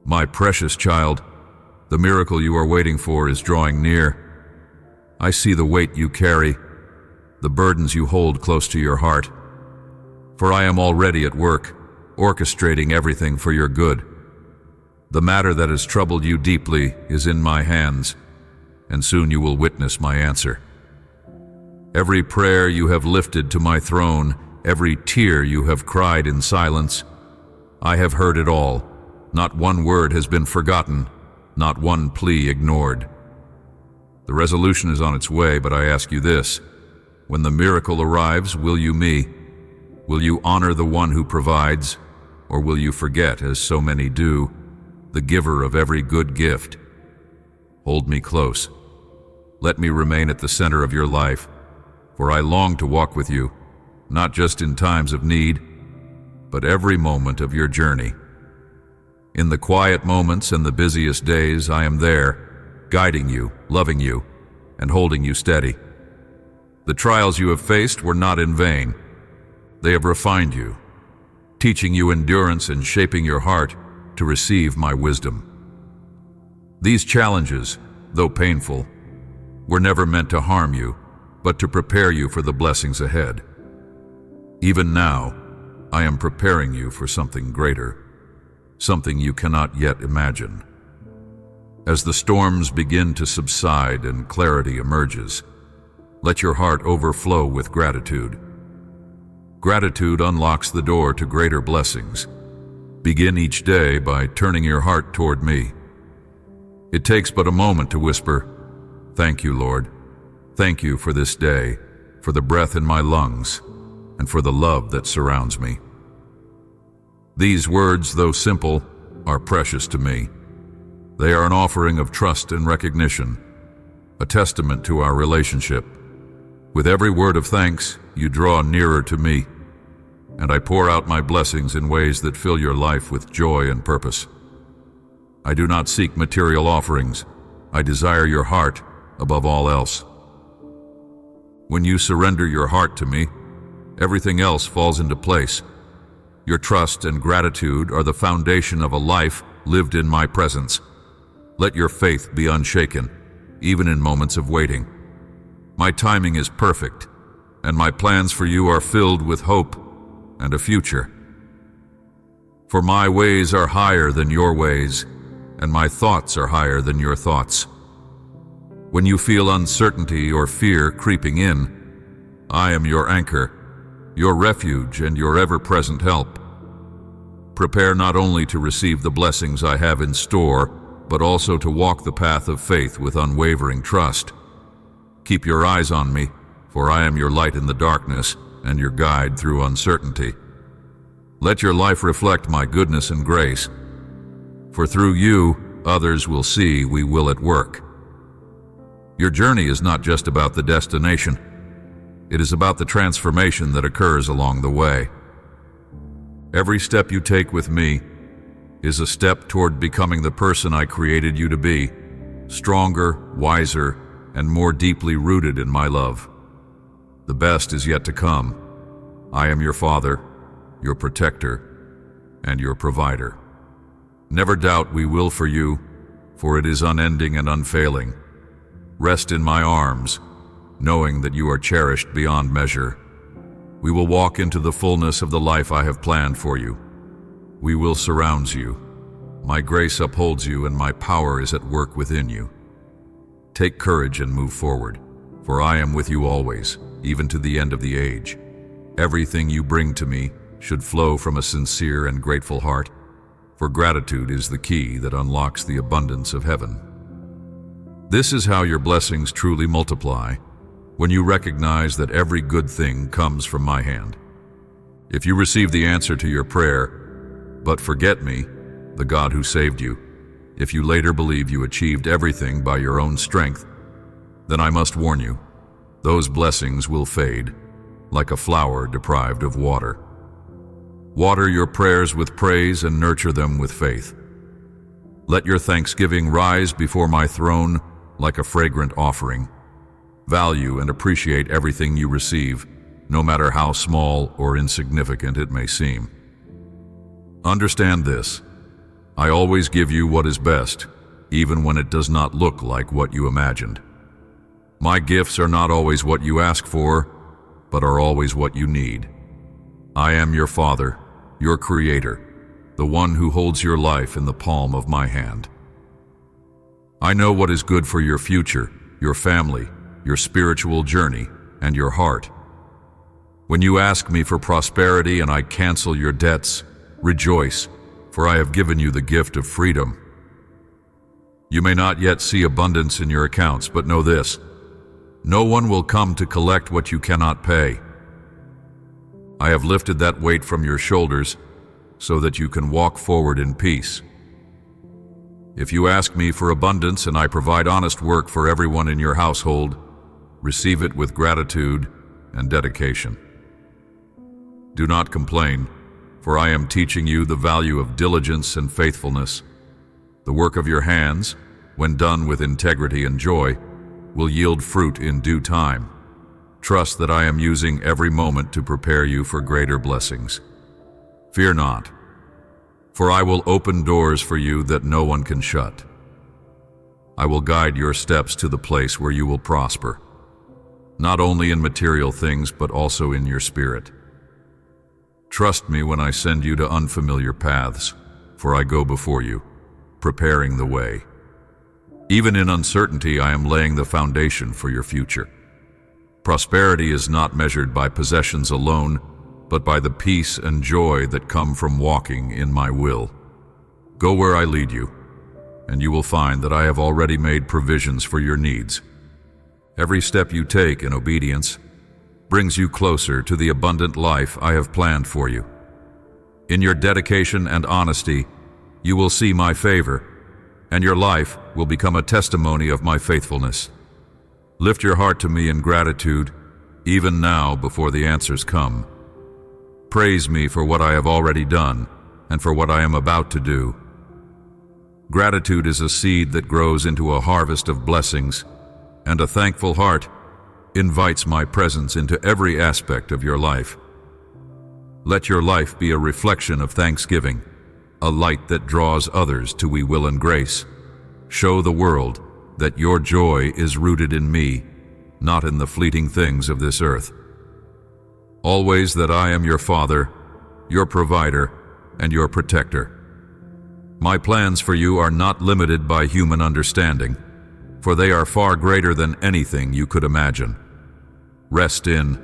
My precious child, the miracle you are waiting for is drawing near. I see the weight you carry, the burdens you hold close to your heart. For I am already at work, orchestrating everything for your good. The matter that has troubled you deeply is in my hands, and soon you will witness my answer. Every prayer you have lifted to my throne, every tear you have cried in silence, I have heard it all. Not one word has been forgotten, not one plea ignored. The resolution is on its way, but I ask you this: when the miracle arrives, will you me? Will you honor the one who provides, or will you forget, as so many do, the giver of every good gift? Hold me close. Let me remain at the center of your life, for I long to walk with you, not just in times of need, but every moment of your journey. In the quiet moments and the busiest days, I am there, guiding you, loving you, and holding you steady. The trials you have faced were not in vain. They have refined you, teaching you endurance and shaping your heart to receive my wisdom. These challenges, though painful, were never meant to harm you, but to prepare you for the blessings ahead. Even now, I am preparing you for something greater, something you cannot yet imagine. As the storms begin to subside and clarity emerges, let your heart overflow with gratitude. Gratitude unlocks the door to greater blessings. Begin each day by turning your heart toward me. It takes but a moment to whisper, "Thank you, Lord. Thank you for this day, for the breath in my lungs, and for the love that surrounds me." These words, though simple, are precious to me. They are an offering of trust and recognition, a testament to our relationship. With every word of thanks, you draw nearer to me, and I pour out my blessings in ways that fill your life with joy and purpose. I do not seek material offerings. I desire your heart above all else. When you surrender your heart to me, everything else falls into place. Your trust and gratitude are the foundation of a life lived in my presence. Let your faith be unshaken, even in moments of waiting. My timing is perfect, and my plans for you are filled with hope and a future. For my ways are higher than your ways, and my thoughts are higher than your thoughts. When you feel uncertainty or fear creeping in, I am your anchor, your refuge, and your ever-present help. Prepare not only to receive the blessings I have in store, but also to walk the path of faith with unwavering trust. Keep your eyes on me, for I am your light in the darkness and your guide through uncertainty. Let your life reflect my goodness and grace, for through you, others will see we will at work. Your journey is not just about the destination. It is about the transformation that occurs along the way. Every step you take with me is a step toward becoming the person I created you to be, stronger, wiser, and more deeply rooted in my love. The best is yet to come. I am your Father, your protector, and your provider. Never doubt we will for you, for it is unending and unfailing. Rest in my arms, knowing that you are cherished beyond measure. We will walk into the fullness of the life I have planned for you. We will surround you. My grace upholds you, and my power is at work within you. Take courage and move forward, for I am with you always, even to the end of the age. Everything you bring to me should flow from a sincere and grateful heart, for gratitude is the key that unlocks the abundance of heaven. This is how your blessings truly multiply, when you recognize that every good thing comes from my hand. If you receive the answer to your prayer, but forget me, the God who saved you, if you later believe you achieved everything by your own strength, then I must warn you, those blessings will fade, like a flower deprived of water. Water your prayers with praise and nurture them with faith. Let your thanksgiving rise before my throne like a fragrant offering. Value and appreciate everything you receive, no matter how small or insignificant it may seem. Understand this: I always give you what is best, even when it does not look like what you imagined. My gifts are not always what you ask for, but are always what you need. I am your Father, your Creator, the one who holds your life in the palm of my hand. I know what is good for your future, your family, your spiritual journey, and your heart. When you ask me for prosperity and I cancel your debts, rejoice, for I have given you the gift of freedom. You may not yet see abundance in your accounts, but know this: no one will come to collect what you cannot pay. I have lifted that weight from your shoulders so that you can walk forward in peace. If you ask me for abundance and I provide honest work for everyone in your household, receive it with gratitude and dedication. Do not complain, for I am teaching you the value of diligence and faithfulness. The work of your hands, when done with integrity and joy, will yield fruit in due time. Trust that I am using every moment to prepare you for greater blessings. Fear not, for I will open doors for you that no one can shut. I will guide your steps to the place where you will prosper, not only in material things but also in your spirit. Trust me when I send you to unfamiliar paths, for I go before you, preparing the way. Even in uncertainty, I am laying the foundation for your future. Prosperity is not measured by possessions alone, but by the peace and joy that come from walking in my will. Go where I lead you, and you will find that I have already made provisions for your needs. Every step you take in obedience brings you closer to the abundant life I have planned for you. In your dedication and honesty, you will see my favor, and your life will become a testimony of my faithfulness. Lift your heart to me in gratitude, even now before the answers come. Praise me for what I have already done and for what I am about to do. Gratitude is a seed that grows into a harvest of blessings, and a thankful heart invites my presence into every aspect of your life. Let your life be a reflection of thanksgiving, a light that draws others to we will and grace. Show the world that your joy is rooted in me, not in the fleeting things of this earth. Always that I am your Father, your provider, and your protector. My plans for you are not limited by human understanding, for they are far greater than anything you could imagine. Rest in,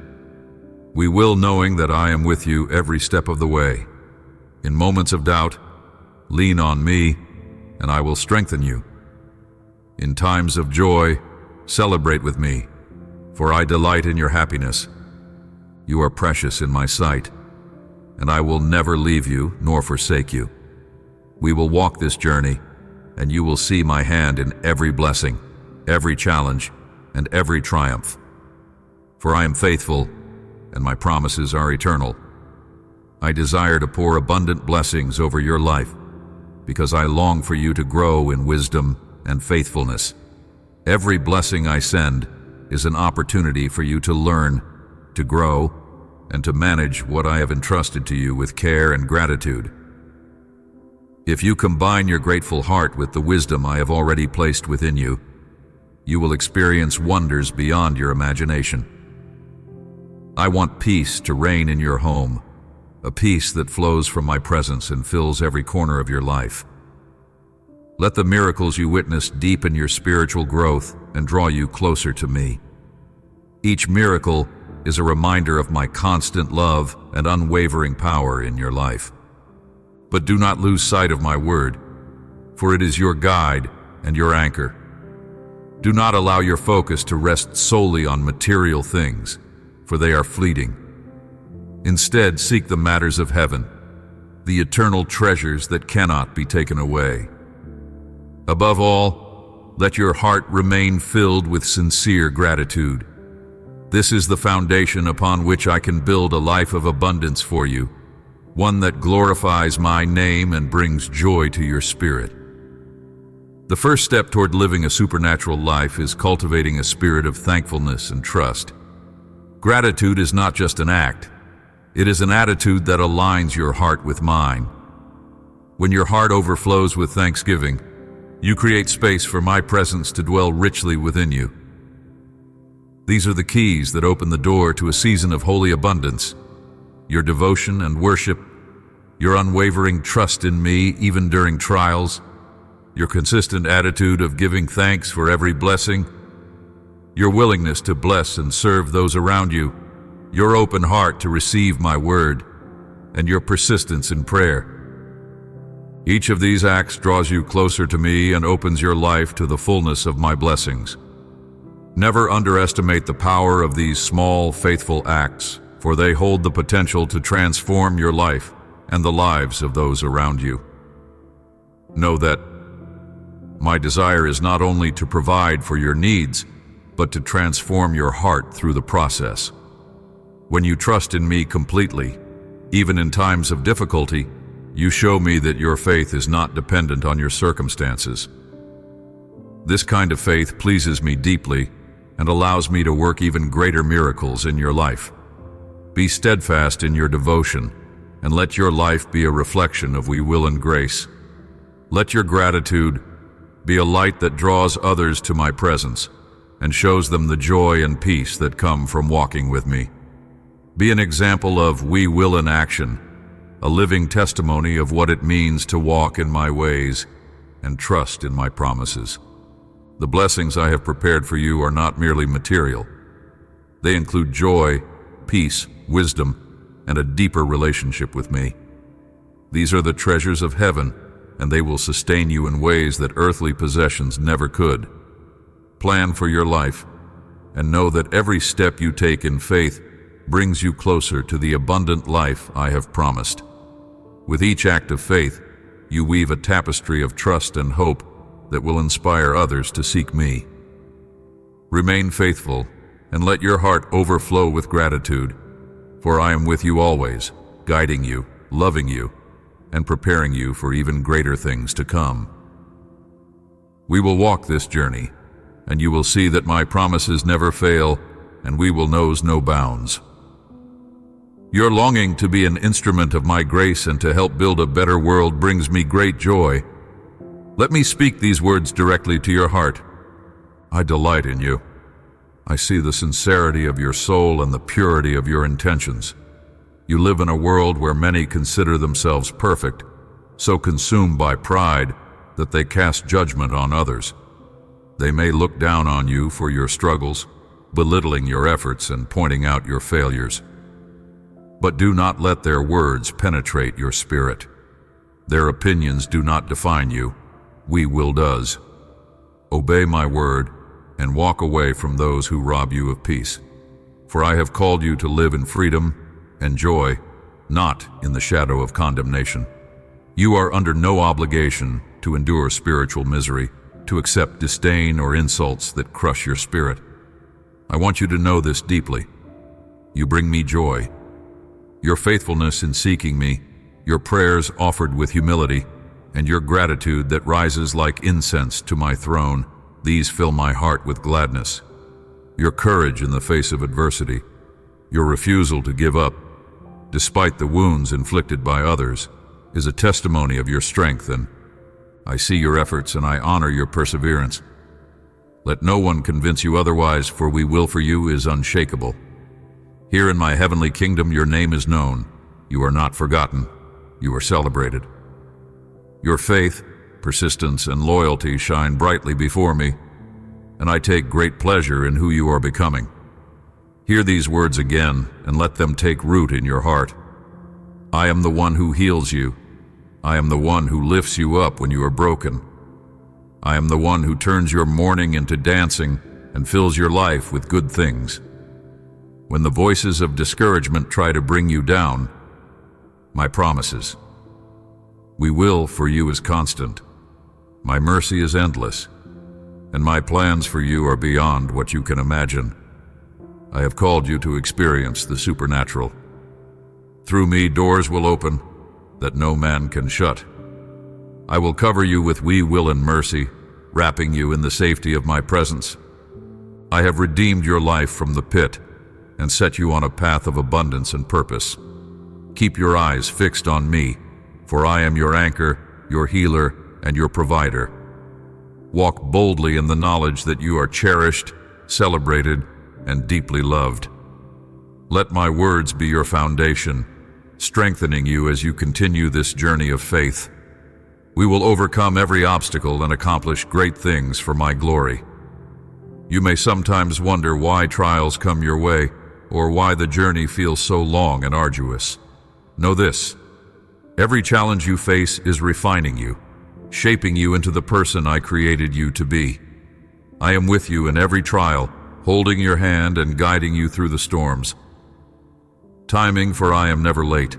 we will, knowing that I am with you every step of the way. In moments of doubt, lean on me, and I will strengthen you. In times of joy, celebrate with me, for I delight in your happiness. You are precious in my sight, and I will never leave you nor forsake you. We will walk this journey, and you will see my hand in every blessing, every challenge, and every triumph. For I am faithful, and my promises are eternal. I desire to pour abundant blessings over your life, because I long for you to grow in wisdom and faithfulness. Every blessing I send is an opportunity for you to learn, to grow, and to manage what I have entrusted to you with care and gratitude. If you combine your grateful heart with the wisdom I have already placed within you, you will experience wonders beyond your imagination. I want peace to reign in your home, a peace that flows from my presence and fills every corner of your life. Let the miracles you witness deepen your spiritual growth and draw you closer to me. Each miracle is a reminder of my constant love and unwavering power in your life. But do not lose sight of my word, for it is your guide and your anchor. Do not allow your focus to rest solely on material things, for they are fleeting. Instead, seek the matters of heaven, the eternal treasures that cannot be taken away. Above all, let your heart remain filled with sincere gratitude. This is the foundation upon which I can build a life of abundance for you, one that glorifies my name and brings joy to your spirit. The first step toward living a supernatural life is cultivating a spirit of thankfulness and trust. Gratitude is not just an act, it is an attitude that aligns your heart with mine. When your heart overflows with thanksgiving, you create space for my presence to dwell richly within you. These are the keys that open the door to a season of holy abundance. Your devotion and worship, your unwavering trust in me even during trials, your consistent attitude of giving thanks for every blessing, your willingness to bless and serve those around you, your open heart to receive my word, and your persistence in prayer. Each of these acts draws you closer to me and opens your life to the fullness of my blessings. Never underestimate the power of these small, faithful acts, for they hold the potential to transform your life and the lives of those around you. Know that my desire is not only to provide for your needs, but to transform your heart through the process. When you trust in me completely, even in times of difficulty, you show me that your faith is not dependent on your circumstances. This kind of faith pleases me deeply and allows me to work even greater miracles in your life. Be steadfast in your devotion and let your life be a reflection of will and grace. Let your gratitude be a light that draws others to my presence and shows them the joy and peace that come from walking with me. Be an example of will in action, a living testimony of what it means to walk in my ways and trust in my promises. The blessings I have prepared for you are not merely material. They include joy, peace, wisdom, and a deeper relationship with me. These are the treasures of heaven, and they will sustain you in ways that earthly possessions never could. Plan for your life, and know that every step you take in faith brings you closer to the abundant life I have promised. With each act of faith, you weave a tapestry of trust and hope that will inspire others to seek me. Remain faithful and let your heart overflow with gratitude, for I am with you always, guiding you, loving you, and preparing you for even greater things to come. We will walk this journey, and you will see that my promises never fail, and we will know no bounds. Your longing to be an instrument of my grace and to help build a better world brings me great joy. Let me speak these words directly to your heart. I delight in you. I see the sincerity of your soul and the purity of your intentions. You live in a world where many consider themselves perfect, so consumed by pride that they cast judgment on others. They may look down on you for your struggles, belittling your efforts and pointing out your failures. But do not let their words penetrate your spirit. Their opinions do not define you. Will does. Obey my word and walk away from those who rob you of peace. For I have called you to live in freedom and joy, not in the shadow of condemnation. You are under no obligation to endure spiritual misery, to accept disdain or insults that crush your spirit. I want you to know this deeply. You bring me joy. Your faithfulness in seeking me, your prayers offered with humility, and your gratitude that rises like incense to my throne, these fill my heart with gladness. Your courage in the face of adversity, your refusal to give up, despite the wounds inflicted by others, is a testimony of your strength, and I see your efforts and I honor your perseverance. Let no one convince you otherwise, for will for you is unshakable. Here in my heavenly kingdom your name is known. You are not forgotten. You are celebrated. Your faith, persistence, and loyalty shine brightly before me, and I take great pleasure in who you are becoming. Hear these words again, and let them take root in your heart. I am the one who heals you. I am the one who lifts you up when you are broken. I am the one who turns your mourning into dancing and fills your life with good things. When the voices of discouragement try to bring you down, my promises. Will for you is constant. My mercy is endless, and my plans for you are beyond what you can imagine. I have called you to experience the supernatural. Through me, doors will open that no man can shut. I will cover you with will and mercy, wrapping you in the safety of my presence. I have redeemed your life from the pit and set you on a path of abundance and purpose. Keep your eyes fixed on me, for I am your anchor your healer, and your provider. Walk boldly in the knowledge that you are cherished, celebrated, and deeply loved. Let my words be your foundation, strengthening you as you continue this journey of faith. We will overcome every obstacle and accomplish great things for my glory. You may sometimes wonder why trials come your way, or why the journey feels so long and arduous. Know this: every challenge you face is refining you, shaping you into the person I created you to be. I am with you in every trial, holding your hand and guiding you through the storms. Timing, for I am never late.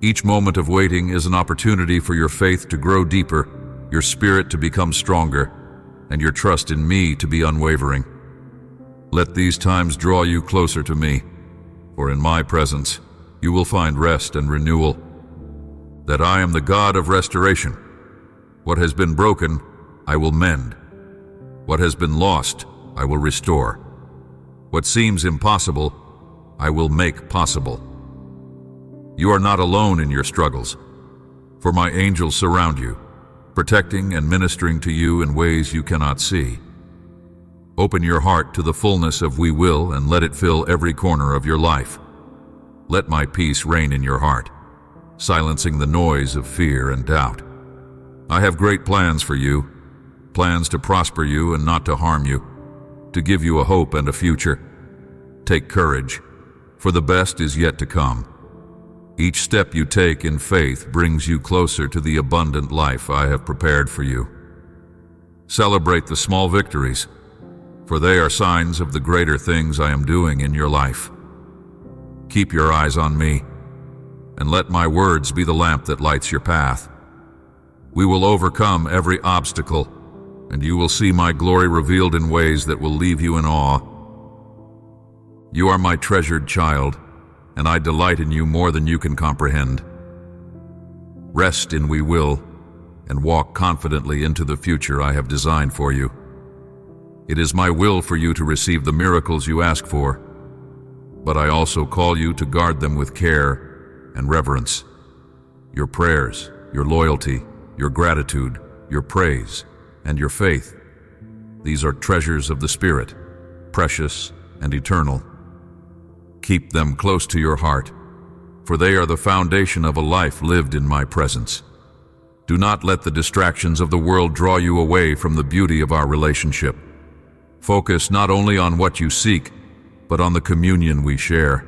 Each moment of waiting is an opportunity for your faith to grow deeper, your spirit to become stronger, and your trust in me to be unwavering. Let these times draw you closer to me, for in my presence you will find rest and renewal. That I am the God of restoration. What has been broken, I will mend. What has been lost, I will restore. What seems impossible, I will make possible. You are not alone in your struggles, for my angels surround you, protecting and ministering to you in ways you cannot see. Open your heart to the fullness of we will and let it fill every corner of your life. Let my peace reign in your heart, silencing the noise of fear and doubt. I have great plans for you, plans to prosper you and not to harm you, to give you a hope and a future. Take courage, for the best is yet to come. Each step you take in faith brings you closer to the abundant life I have prepared for you. Celebrate the small victories, for they are signs of the greater things I am doing in your life. Keep your eyes on me, and let my words be the lamp that lights your path. We will overcome every obstacle, and you will see my glory revealed in ways that will leave you in awe. You are my treasured child, and I delight in you more than you can comprehend. Rest in we will, and walk confidently into the future I have designed for you. It is my will for you to receive the miracles you ask for, but I also call you to guard them with care and reverence. Your prayers, your loyalty, your gratitude, your praise, and your faith. These are treasures of the Spirit, precious and eternal. Keep them close to your heart, for they are the foundation of a life lived in my presence. Do not let the distractions of the world draw you away from the beauty of our relationship. Focus not only on what you seek, but on the communion we share.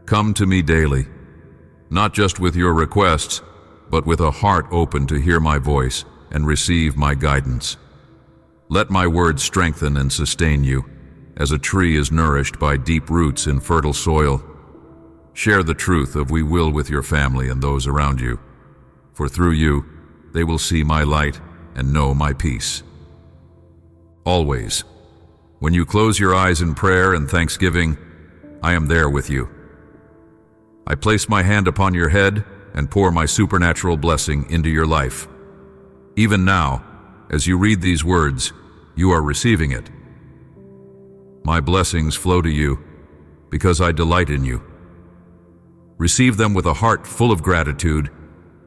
Come to me daily, not just with your requests, but with a heart open to hear my voice and receive my guidance. Let my words strengthen and sustain you, as a tree is nourished by deep roots in fertile soil. Share the truth of we will with your family and those around you, for through you, they will see my light and know my peace. Always, when you close your eyes in prayer and thanksgiving, I am there with you. I place my hand upon your head and pour my supernatural blessing into your life. Even now, as you read these words, you are receiving it. My blessings flow to you because I delight in you. Receive them with a heart full of gratitude,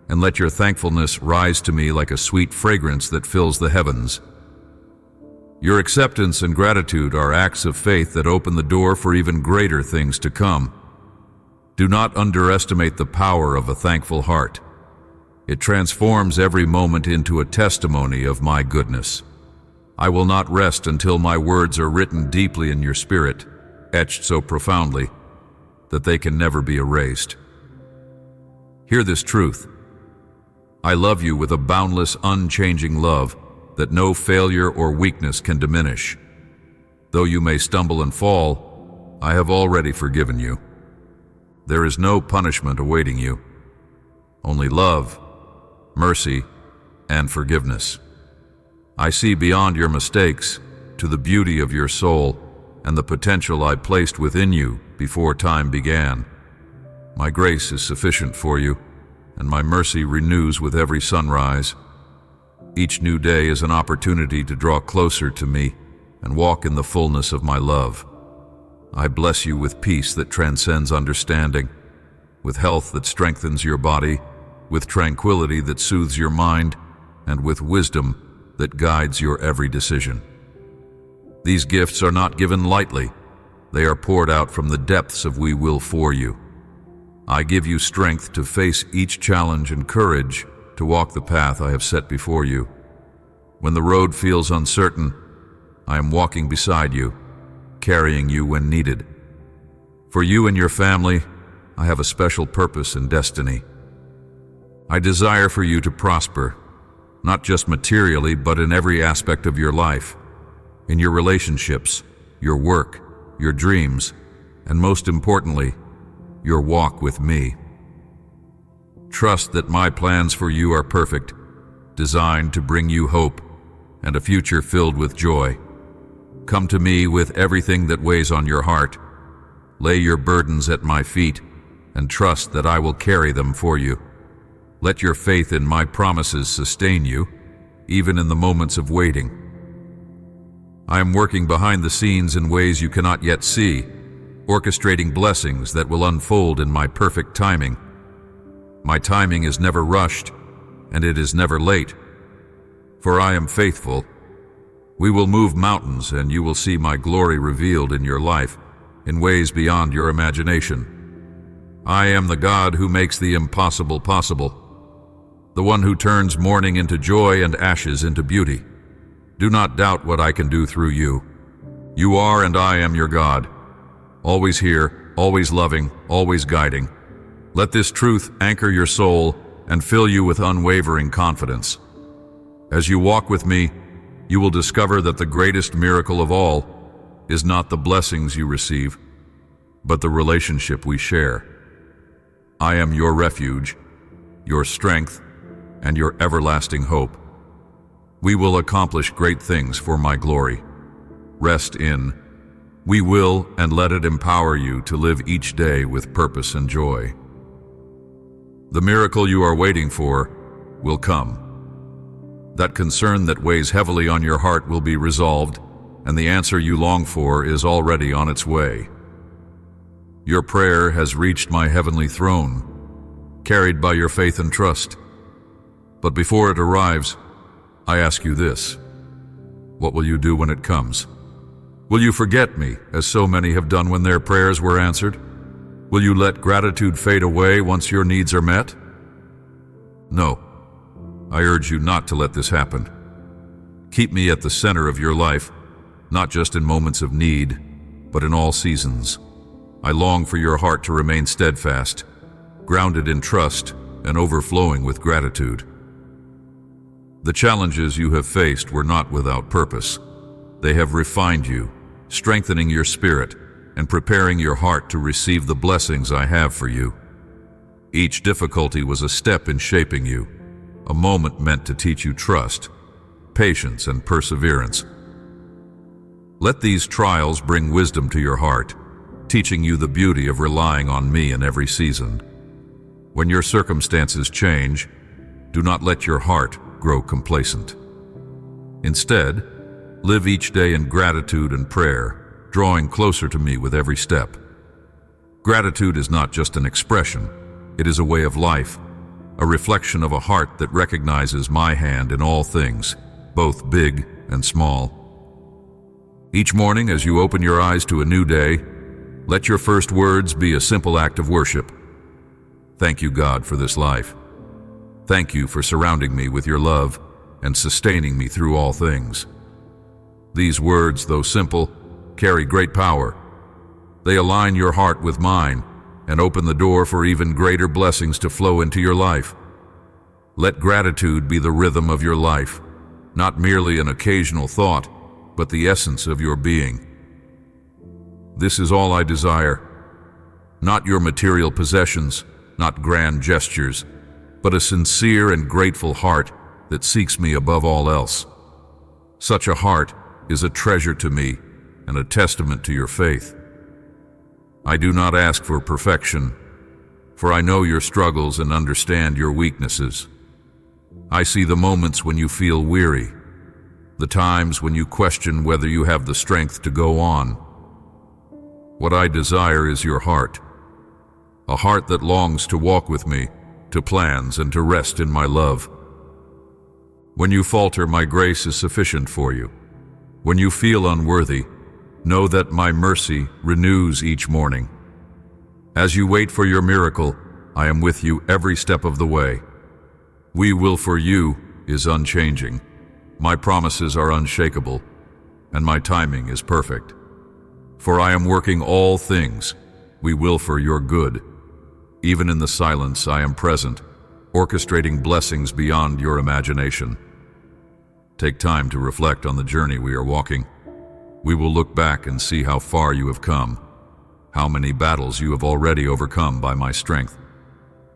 and let your thankfulness rise to me like a sweet fragrance that fills the heavens. Your acceptance and gratitude are acts of faith that open the door for even greater things to come. Do not underestimate the power of a thankful heart. It transforms every moment into a testimony of my goodness. I will not rest until my words are written deeply in your spirit, etched so profoundly that they can never be erased. Hear this truth. I love you with a boundless, unchanging love that no failure or weakness can diminish. Though you may stumble and fall, I have already forgiven you. There is no punishment awaiting you, only love, mercy, and forgiveness. I see beyond your mistakes to the beauty of your soul and the potential I placed within you before time began. My grace is sufficient for you, and my mercy renews with every sunrise. Each new day is an opportunity to draw closer to me and walk in the fullness of my love. I bless you with peace that transcends understanding, with health that strengthens your body, with tranquility that soothes your mind, and with wisdom that guides your every decision. These gifts are not given lightly. They are poured out from the depths of we will for you. I give you strength to face each challenge and courage to walk the path I have set before you. When the road feels uncertain, I am walking beside you, carrying you when needed. For you and your family, I have a special purpose and destiny. I desire for you to prosper, not just materially, but in every aspect of your life, in your relationships, your work, your dreams, and most importantly, your walk with me. Trust that my plans for you are perfect, designed to bring you hope and a future filled with joy. Come to me with everything that weighs on your heart. Lay your burdens at my feet and trust that I will carry them for you. Let your faith in my promises sustain you, even in the moments of waiting. I am working behind the scenes in ways you cannot yet see, orchestrating blessings that will unfold in my perfect timing. My timing is never rushed, and it is never late. For I am faithful. We will move mountains, and you will see my glory revealed in your life in ways beyond your imagination. I am the God who makes the impossible possible, the one who turns mourning into joy and ashes into beauty. Do not doubt what I can do through you. You are and I am your God, always here, always loving, always guiding. Let this truth anchor your soul and fill you with unwavering confidence. As you walk with me, you will discover that the greatest miracle of all is not the blessings you receive, but the relationship we share. I am your refuge, your strength, and your everlasting hope. We will accomplish great things for my glory. Rest in. We will, and let it empower you to live each day with purpose and joy. The miracle you are waiting for will come. That concern that weighs heavily on your heart will be resolved, and the answer you long for is already on its way. Your prayer has reached my heavenly throne, carried by your faith and trust. But before it arrives, I ask you this: what will you do when it comes? Will you forget me, as so many have done when their prayers were answered? Will you let gratitude fade away once your needs are met? No. I urge you not to let this happen. Keep me at the center of your life, not just in moments of need, but in all seasons. I long for your heart to remain steadfast, grounded in trust, and overflowing with gratitude. The challenges you have faced were not without purpose. They have refined you, strengthening your spirit, and preparing your heart to receive the blessings I have for you. Each difficulty was a step in shaping you, a moment meant to teach you trust, patience, and perseverance. Let these trials bring wisdom to your heart, teaching you the beauty of relying on me in every season. When your circumstances change, do not let your heart grow complacent. Instead, live each day in gratitude and prayer, drawing closer to me with every step. Gratitude is not just an expression, it is a way of life, a reflection of a heart that recognizes my hand in all things, both big and small. Each morning, as you open your eyes to a new day, let your first words be a simple act of worship. Thank you, God, for this life. Thank you for surrounding me with your love and sustaining me through all things. These words, though simple, carry great power. They align your heart with mine and open the door for even greater blessings to flow into your life. Let gratitude be the rhythm of your life, not merely an occasional thought, but the essence of your being. This is all I desire, not your material possessions, not grand gestures, but a sincere and grateful heart that seeks me above all else. Such a heart is a treasure to me and a testament to your faith. I do not ask for perfection, for I know your struggles and understand your weaknesses. I see the moments when you feel weary, the times when you question whether you have the strength to go on. What I desire is your heart, a heart that longs to walk with me, to plans, and to rest in my love. When you falter, my grace is sufficient for you. When you feel unworthy, know that my mercy renews each morning. As you wait for your miracle, I am with you every step of the way. We will for you is unchanging. My promises are unshakable, and my timing is perfect. For I am working all things, we will for your good. Even in the silence I am present, orchestrating blessings beyond your imagination. Take time to reflect on the journey we are walking. We will look back and see how far you have come, how many battles you have already overcome by my strength.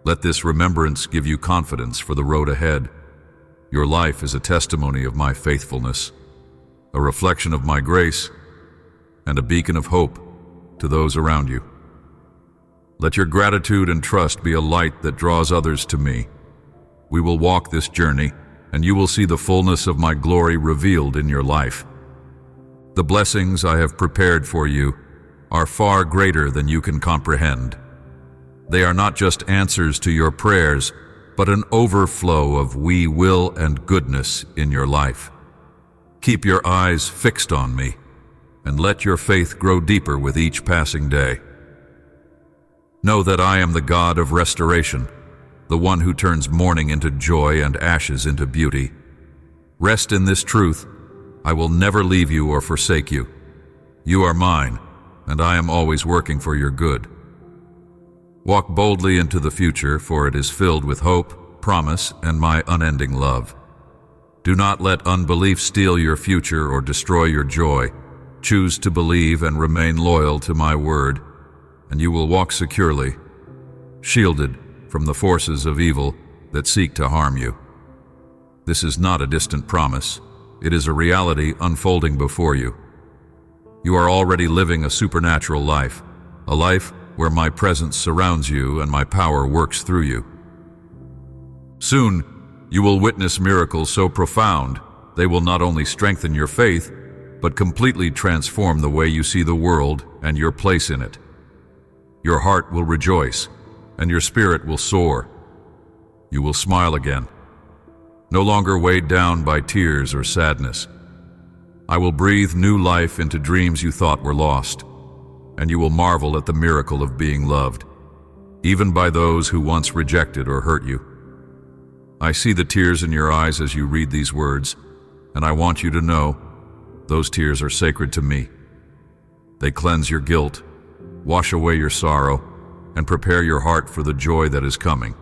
Let this remembrance give you confidence for the road ahead. Your life is a testimony of my faithfulness, a reflection of my grace, and a beacon of hope to those around you. Let your gratitude and trust be a light that draws others to me. We will walk this journey, and you will see the fullness of my glory revealed in your life. The blessings I have prepared for you are far greater than you can comprehend. They are not just answers to your prayers, but an overflow of we will and goodness in your life. Keep your eyes fixed on me, and let your faith grow deeper with each passing day. Know that I am the God of restoration, the one who turns mourning into joy and ashes into beauty. Rest in this truth. I will never leave you or forsake you. You are mine, and I am always working for your good. Walk boldly into the future, for it is filled with hope, promise, and my unending love. Do not let unbelief steal your future or destroy your joy. Choose to believe and remain loyal to my word, and you will walk securely, shielded from the forces of evil that seek to harm you. This is not a distant promise. It is a reality unfolding before you. You are already living a supernatural life, a life where my presence surrounds you and my power works through you. Soon, you will witness miracles so profound, they will not only strengthen your faith, but completely transform the way you see the world and your place in it. Your heart will rejoice, and your spirit will soar. You will smile again, no longer weighed down by tears or sadness. I will breathe new life into dreams you thought were lost, and you will marvel at the miracle of being loved, even by those who once rejected or hurt you. I see the tears in your eyes as you read these words, and I want you to know those tears are sacred to me. They cleanse your guilt, wash away your sorrow, and prepare your heart for the joy that is coming.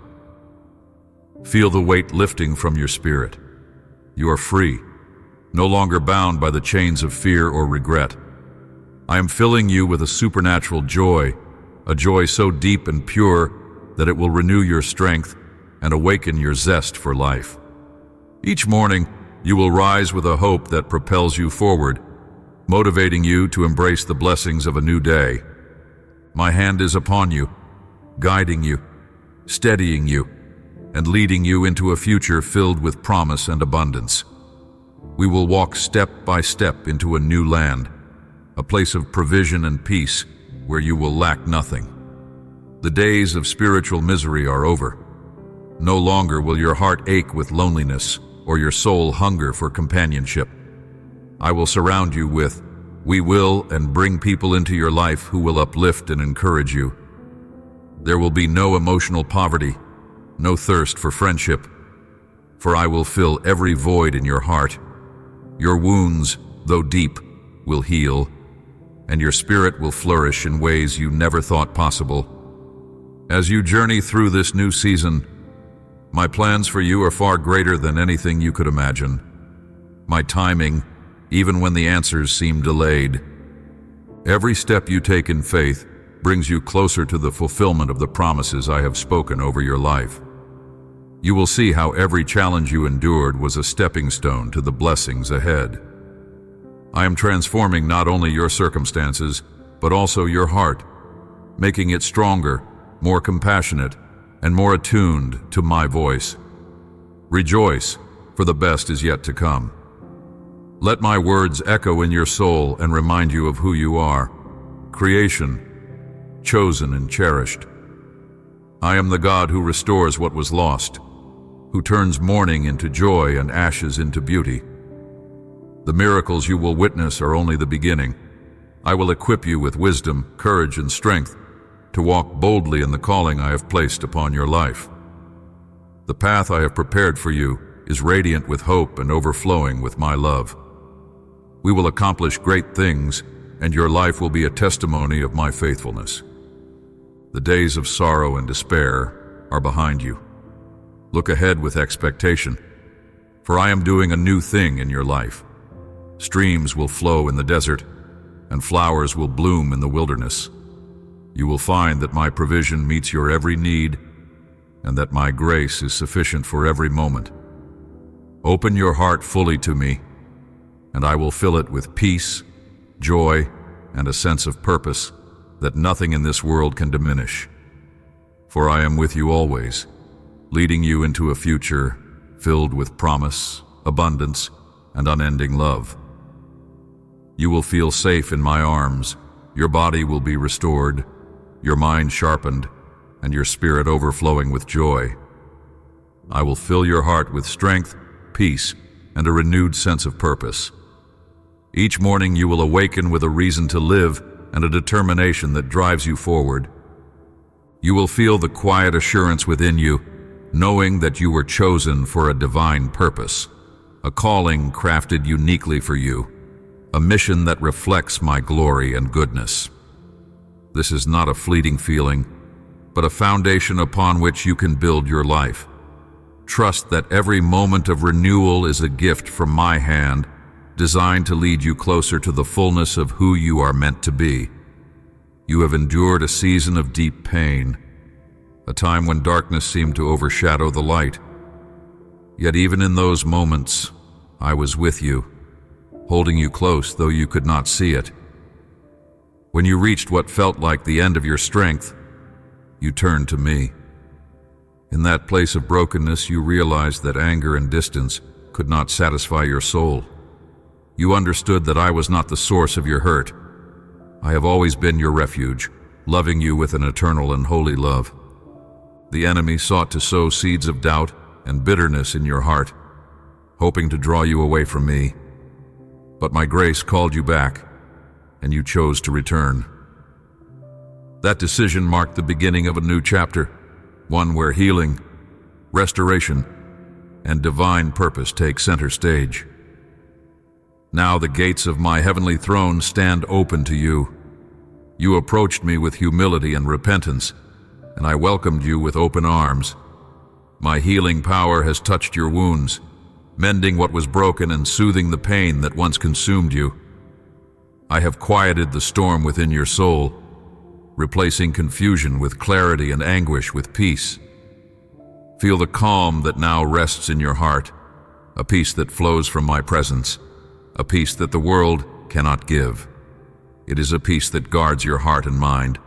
Feel the weight lifting from your spirit. You are free, no longer bound by the chains of fear or regret. I am filling you with a supernatural joy, a joy so deep and pure that it will renew your strength and awaken your zest for life. Each morning, you will rise with a hope that propels you forward, motivating you to embrace the blessings of a new day. My hand is upon you, guiding you, steadying you, and leading you into a future filled with promise and abundance. We will walk step by step into a new land, a place of provision and peace where you will lack nothing. The days of spiritual misery are over. No longer will your heart ache with loneliness or your soul hunger for companionship. I will surround you with, we will, and bring people into your life who will uplift and encourage you. There will be no emotional poverty, no thirst for friendship, for I will fill every void in your heart. Your wounds, though deep, will heal, and your spirit will flourish in ways you never thought possible. As you journey through this new season, my plans for you are far greater than anything you could imagine. My timing, even when the answers seem delayed. Every step you take in faith brings you closer to the fulfillment of the promises I have spoken over your life. You will see how every challenge you endured was a stepping stone to the blessings ahead. I am transforming not only your circumstances, but also your heart, making it stronger, more compassionate, and more attuned to my voice. Rejoice, for the best is yet to come. Let my words echo in your soul and remind you of who you are, creation, chosen and cherished. I am the God who restores what was lost, who turns mourning into joy and ashes into beauty. The miracles you will witness are only the beginning. I will equip you with wisdom, courage, and strength to walk boldly in the calling I have placed upon your life. The path I have prepared for you is radiant with hope and overflowing with my love. We will accomplish great things, and your life will be a testimony of my faithfulness. The days of sorrow and despair are behind you. Look ahead with expectation, for I am doing a new thing in your life. Streams will flow in the desert, and flowers will bloom in the wilderness. You will find that my provision meets your every need, and that my grace is sufficient for every moment. Open your heart fully to me, and I will fill it with peace, joy, and a sense of purpose that nothing in this world can diminish. For I am with you always, leading you into a future filled with promise, abundance, and unending love. You will feel safe in my arms, your body will be restored, your mind sharpened, and your spirit overflowing with joy. I will fill your heart with strength, peace, and a renewed sense of purpose. Each morning you will awaken with a reason to live and a determination that drives you forward. You will feel the quiet assurance within you, knowing that you were chosen for a divine purpose, a calling crafted uniquely for you, a mission that reflects my glory and goodness. This is not a fleeting feeling, but a foundation upon which you can build your life. Trust that every moment of renewal is a gift from my hand, designed to lead you closer to the fullness of who you are meant to be. You have endured a season of deep pain, a time when darkness seemed to overshadow the light. Yet even in those moments, I was with you, holding you close though you could not see it. When you reached what felt like the end of your strength, you turned to me. In that place of brokenness, you realized that anger and distance could not satisfy your soul. You understood that I was not the source of your hurt. I have always been your refuge, loving you with an eternal and holy love. The enemy sought to sow seeds of doubt and bitterness in your heart, hoping to draw you away from me. But my grace called you back, and you chose to return. That decision marked the beginning of a new chapter, one where healing, restoration, and divine purpose take center stage. Now the gates of my heavenly throne stand open to you. You approached me with humility and repentance, and I welcomed you with open arms. My healing power has touched your wounds, mending what was broken and soothing the pain that once consumed you. I have quieted the storm within your soul, replacing confusion with clarity and anguish with peace. Feel the calm that now rests in your heart, a peace that flows from my presence, a peace that the world cannot give. It is a peace that guards your heart and mind,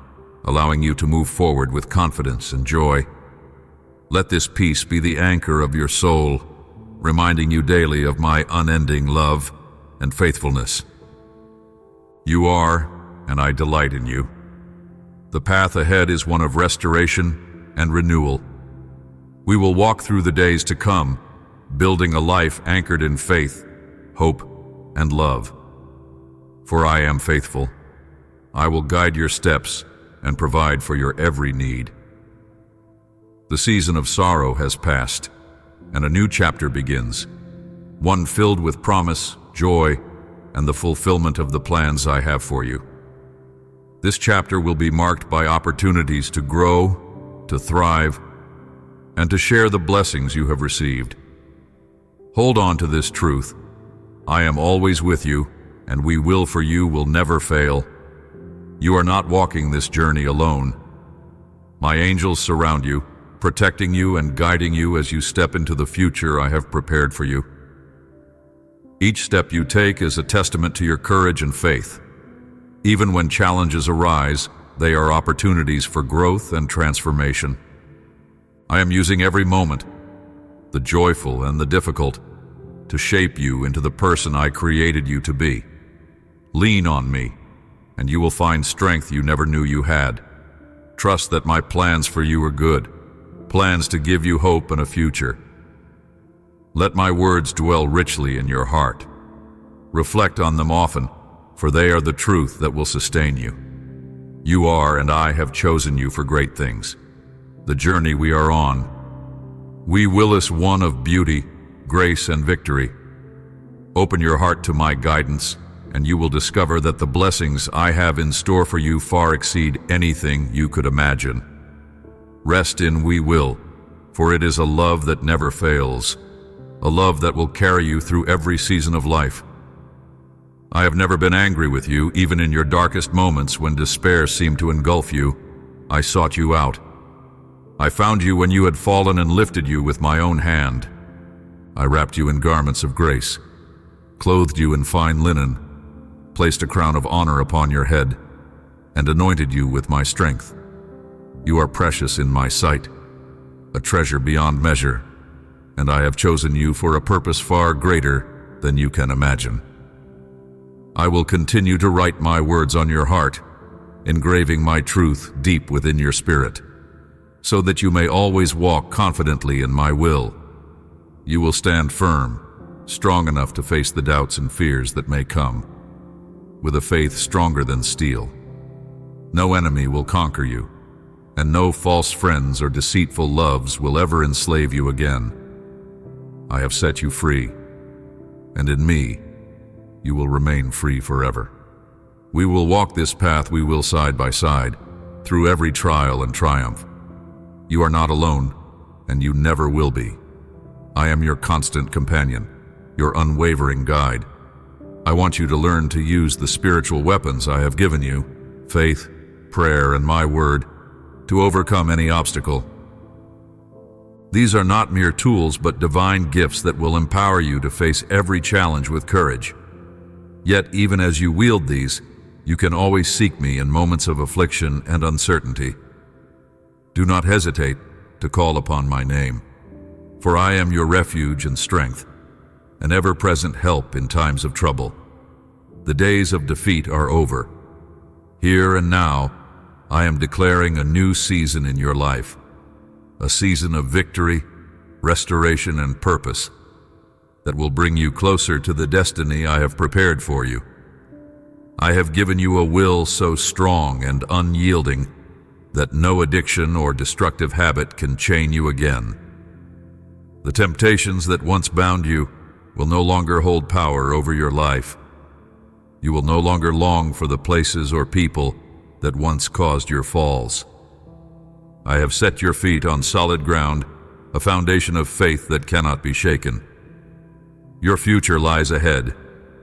allowing you to move forward with confidence and joy. Let this peace be the anchor of your soul, reminding you daily of my unending love and faithfulness. You are, and I delight in you. The path ahead is one of restoration and renewal. We will walk through the days to come, building a life anchored in faith, hope, and love. For I am faithful. I will guide your steps and provide for your every need. The season of sorrow has passed, and a new chapter begins, one filled with promise, joy, and the fulfillment of the plans I have for you. This chapter will be marked by opportunities to grow, to thrive, and to share the blessings you have received. Hold on to this truth. I am always with you, and we will for you will never fail. You are not walking this journey alone. My angels surround you, protecting you and guiding you as you step into the future I have prepared for you. Each step you take is a testament to your courage and faith. Even when challenges arise, they are opportunities for growth and transformation. I am using every moment, the joyful and the difficult, to shape you into the person I created you to be. Lean on me, and you will find strength you never knew you had. Trust that my plans for you are good, plans to give you hope and a future. Let my words dwell richly in your heart. Reflect on them often, for they are the truth that will sustain you. You are, and I have chosen you for great things. The journey we are on. We will is one of beauty, grace, and victory. Open your heart to my guidance, and you will discover that the blessings I have in store for you far exceed anything you could imagine. Rest in we will, for it is a love that never fails, a love that will carry you through every season of life. I have never been angry with you, even in your darkest moments when despair seemed to engulf you. I sought you out. I found you when you had fallen and lifted you with my own hand. I wrapped you in garments of grace, clothed you in fine linen, placed a crown of honor upon your head, and anointed you with my strength. You are precious in my sight, a treasure beyond measure, and I have chosen you for a purpose far greater than you can imagine. I will continue to write my words on your heart, engraving my truth deep within your spirit, so that you may always walk confidently in my will. You will stand firm, strong enough to face the doubts and fears that may come, with a faith stronger than steel. No enemy will conquer you, and no false friends or deceitful loves will ever enslave you again. I have set you free, and in me, you will remain free forever. We will walk this path, we will side by side, through every trial and triumph. You are not alone, and you never will be. I am your constant companion, your unwavering guide. I want you to learn to use the spiritual weapons I have given you, faith, prayer, and my word, to overcome any obstacle. These are not mere tools, but divine gifts that will empower you to face every challenge with courage. Yet, even as you wield these, you can always seek me in moments of affliction and uncertainty. Do not hesitate to call upon my name, for I am your refuge and strength, an ever-present help in times of trouble. The days of defeat are over. Here and now, I am declaring a new season in your life, a season of victory, restoration, and purpose that will bring you closer to the destiny I have prepared for you. I have given you a will so strong and unyielding that no addiction or destructive habit can chain you again. The temptations that once bound you will no longer hold power over your life. You will no longer long for the places or people that once caused your falls. I have set your feet on solid ground, a foundation of faith that cannot be shaken. Your future lies ahead.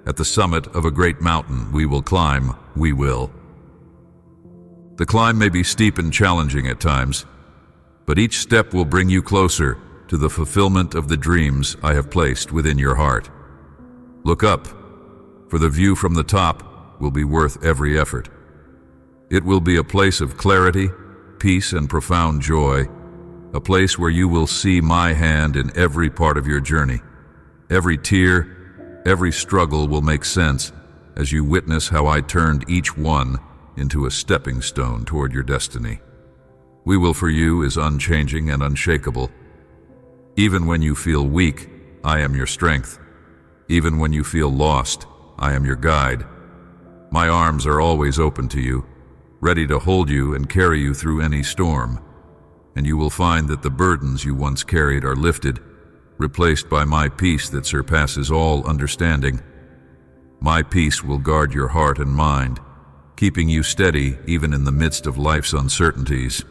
At the summit of a great mountain we will climb, we will. The climb may be steep and challenging at times, but each step will bring you closer to the fulfillment of the dreams I have placed within your heart. Look up, for the view from the top will be worth every effort. It will be a place of clarity, peace, and profound joy, a place where you will see my hand in every part of your journey. Every tear, every struggle will make sense as you witness how I turned each one into a stepping stone toward your destiny. We will for you is unchanging and unshakable. Even when you feel weak, I am your strength. Even when you feel lost, I am your guide. My arms are always open to you, ready to hold you and carry you through any storm. And you will find that the burdens you once carried are lifted, replaced by my peace that surpasses all understanding. My peace will guard your heart and mind, keeping you steady even in the midst of life's uncertainties.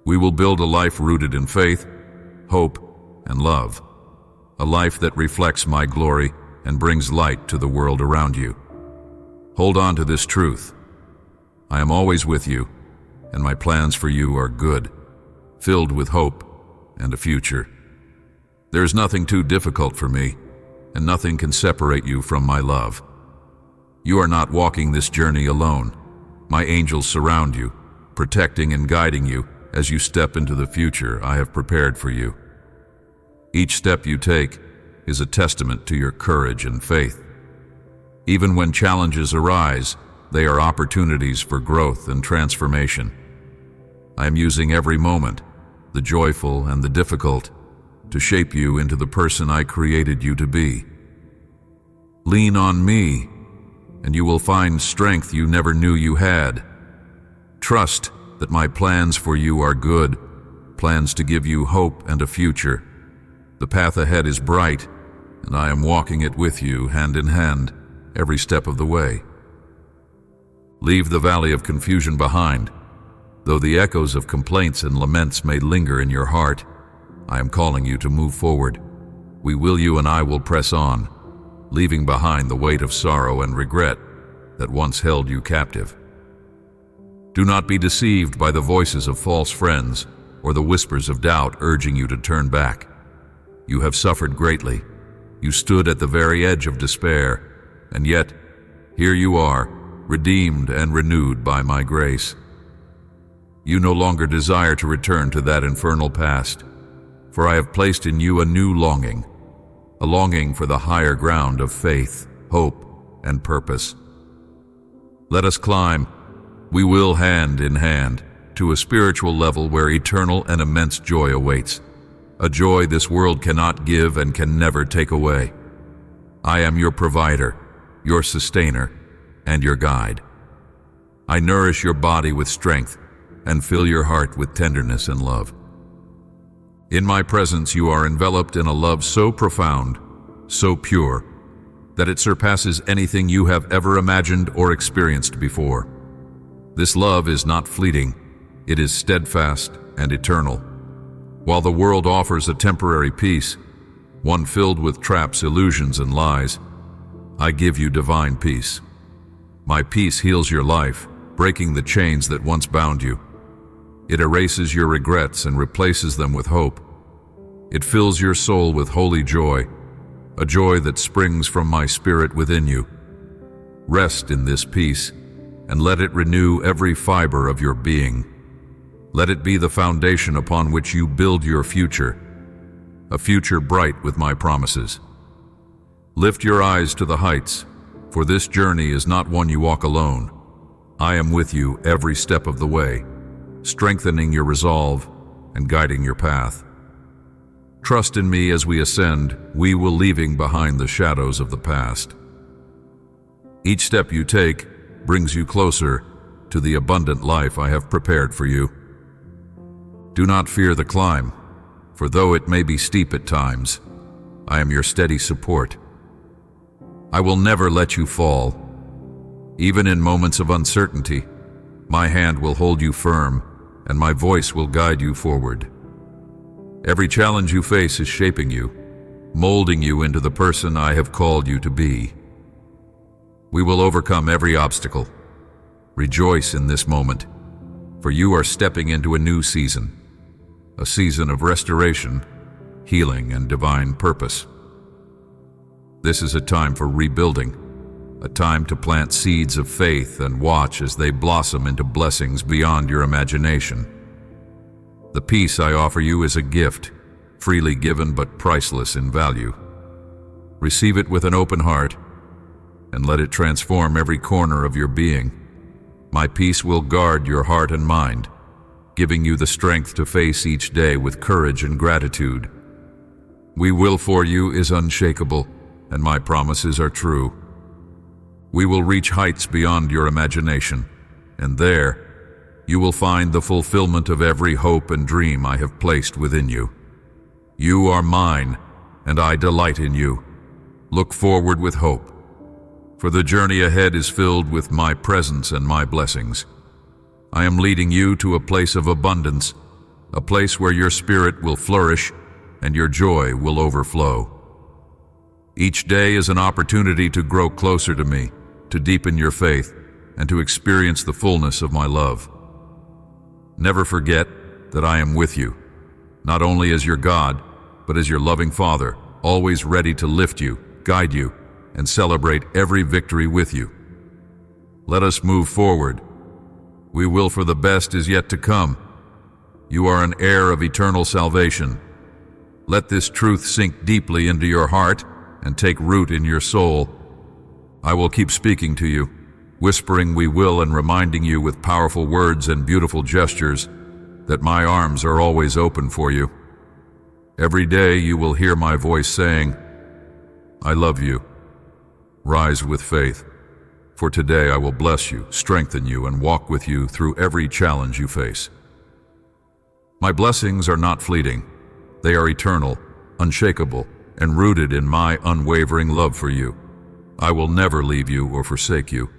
We will build a life rooted in faith, hope, and love, a life that reflects my glory and brings light to the world around you. Hold on to this truth. I am always with you, and my plans for you are good, filled with hope and a future. There is nothing too difficult for me, and nothing can separate you from my love. You are not walking this journey alone. My angels surround you, protecting and guiding you as you step into the future I have prepared for you. Each step you take is a testament to your courage and faith. Even when challenges arise, they are opportunities for growth and transformation. I am using every moment, the joyful and the difficult, to shape you into the person I created you to be. Lean on me, and you will find strength you never knew you had. Trust that my plans for you are good, plans to give you hope and a future. The path ahead is bright, and I am walking it with you, hand in hand, every step of the way. Leave the valley of confusion behind. Though the echoes of complaints and laments may linger in your heart, I am calling you to move forward. You and I will press on, leaving behind the weight of sorrow and regret that once held you captive. Do not be deceived by the voices of false friends or the whispers of doubt urging you to turn back. You have suffered greatly. You stood at the very edge of despair, and yet, here you are, redeemed and renewed by my grace. You no longer desire to return to that infernal past, for I have placed in you a new longing, a longing for the higher ground of faith, hope, and purpose. Let us climb, we will hand in hand, to a spiritual level where eternal and immense joy awaits, a joy this world cannot give and can never take away. I am your provider, your sustainer, and your guide. I nourish your body with strength and fill your heart with tenderness and love. In my presence you are enveloped in a love so profound, so pure, that it surpasses anything you have ever imagined or experienced before. This love is not fleeting, it is steadfast and eternal. While the world offers a temporary peace, one filled with traps, illusions, and lies, I give you divine peace. My peace heals your life, breaking the chains that once bound you. It erases your regrets and replaces them with hope. It fills your soul with holy joy, a joy that springs from my spirit within you. Rest in this peace, and let it renew every fiber of your being. Let it be the foundation upon which you build your future, a future bright with my promises. Lift your eyes to the heights, for this journey is not one you walk alone. I am with you every step of the way, strengthening your resolve and guiding your path. Trust in me as we ascend, we will leaving behind the shadows of the past. Each step you take brings you closer to the abundant life I have prepared for you. Do not fear the climb, for though it may be steep at times, I am your steady support. I will never let you fall. Even in moments of uncertainty, my hand will hold you firm, and my voice will guide you forward. Every challenge you face is shaping you, molding you into the person I have called you to be. We will overcome every obstacle. Rejoice in this moment, for you are stepping into a new season, a season of restoration, healing, and divine purpose. This is a time for rebuilding, a time to plant seeds of faith and watch as they blossom into blessings beyond your imagination. The peace I offer you is a gift, freely given but priceless in value. Receive it with an open heart, and let it transform every corner of your being. My peace will guard your heart and mind, giving you the strength to face each day with courage and gratitude. We will for you is unshakable, and my promises are true. We will reach heights beyond your imagination, and there, you will find the fulfillment of every hope and dream I have placed within you. You are mine, and I delight in you. Look forward with hope, for the journey ahead is filled with my presence and my blessings. I am leading you to a place of abundance, a place where your spirit will flourish and your joy will overflow. Each day is an opportunity to grow closer to me, to deepen your faith, and to experience the fullness of my love. Never forget that I am with you, not only as your God, but as your loving Father, always ready to lift you, guide you, and celebrate every victory with you. Let us move forward. We will, for the best is yet to come. You are an heir of eternal salvation. Let this truth sink deeply into your heart and take root in your soul. I will keep speaking to you, whispering we will and reminding you with powerful words and beautiful gestures that my arms are always open for you. Every day you will hear my voice saying, I love you. Rise with faith, for today I will bless you, strengthen you, and walk with you through every challenge you face. My blessings are not fleeting. They are eternal, unshakable, and rooted in my unwavering love for you. I will never leave you or forsake you.